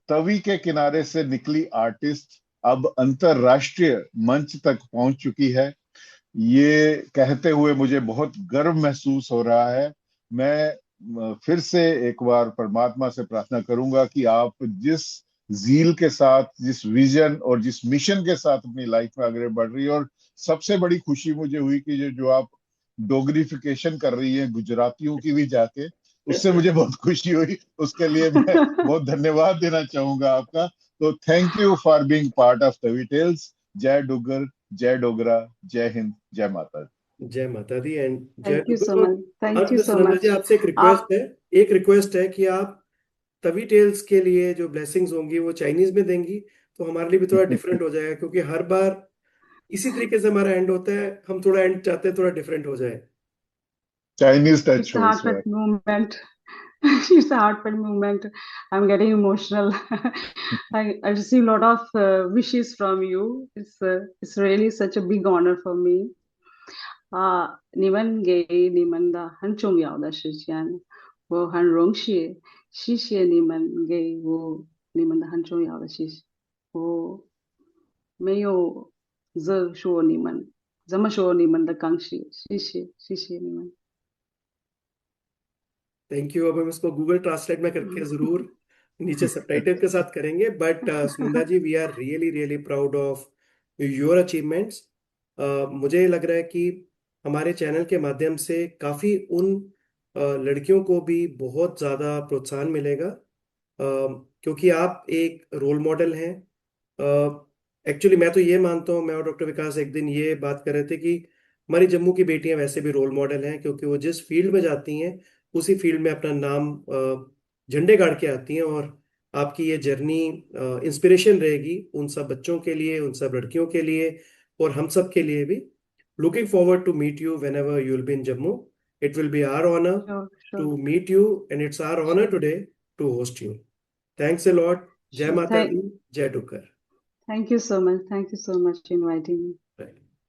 Tawi के किनारे से निकली artist अब अंतरराष्ट्रीय मंच तक पहुंच चुकी है। ये कहते हुए मुझे बहुत गर्व महसूस हो रहा है। मैं फिर से एक बार परमात्मा से प्रार्थना करूंगा कि आप जिस जील के साथ, जिस विजन और जिस मिशन के साथ अपनी लाइफ में आगे बढ़ रही है। और सबसे बड़ी खुशी मुझे हुई कि जो आप डोगरिफिकेशन कर रही है गुजरातियों की भी जाके, उससे मुझे बहुत खुशी हुई। उसके लिए मैं बहुत धन्यवाद देना चाहूंगा आपका। तो thank you for being part of Tawi tales. जय डुग्गर, जय डोगरा, जय हिंद, जय माता दी। जय माता दी एंड जय थैंक यू सो डुग्गर। और मच, थैंक अंत यू में सो सुनंदा जी मच। आपसे आप एक रिक्वेस्ट है कि आप तवी टेल्स के लिए जो ब्लेसिंग्स होंगी वो चाइनीज में देंगी, तो हमारे लिए भी थोड़ा डिफरेंट हो जाएगा, क्योंकि हर बार इसी तरीके से हमारा एंड होता है, हम थोड़ा एंड चाहते हैं थोड़ा डिफरेंट हो जाए। चाइनीज टच it's a हो इसमें। heartfelt movement. It's a heartfelt movement. I'm getting emotional. I receive a lot of wishes from you. It's really such a big honor for me. Thank you. अब हम इसको Google translate में करके जरूर नीचे subtitle के साथ करेंगे। But Sunanda ji, we are really really proud of your achievements. मुझे लग रहा है कि हमारे चैनल के माध्यम से काफी उन लड़कियों को भी बहुत ज्यादा प्रोत्साहन मिलेगा, क्योंकि आप एक रोल मॉडल हैं। एक्चुअली मैं तो ये मानता हूँ, मैं और डॉक्टर विकास एक दिन ये बात कर रहे थे कि हमारी जम्मू की बेटियां वैसे भी रोल मॉडल हैं, क्योंकि वो जिस फील्ड में जाती हैं उसी फील्ड में अपना नाम झंडे गाड़ के आती हैं। और आपकी ये जर्नी इंस्पिरेशन रहेगी उन सब बच्चों के लिए, उन सब लड़कियों के लिए, और हम सब के लिए भी। Looking forward to meet you whenever you will be in Jammu. It will be our honour Sure, sure, to meet you and it's our honour sure, today to host you. Thanks a lot. जय sure. माता दी, जय Duggar. Thank you so much. Thank you so much for inviting me.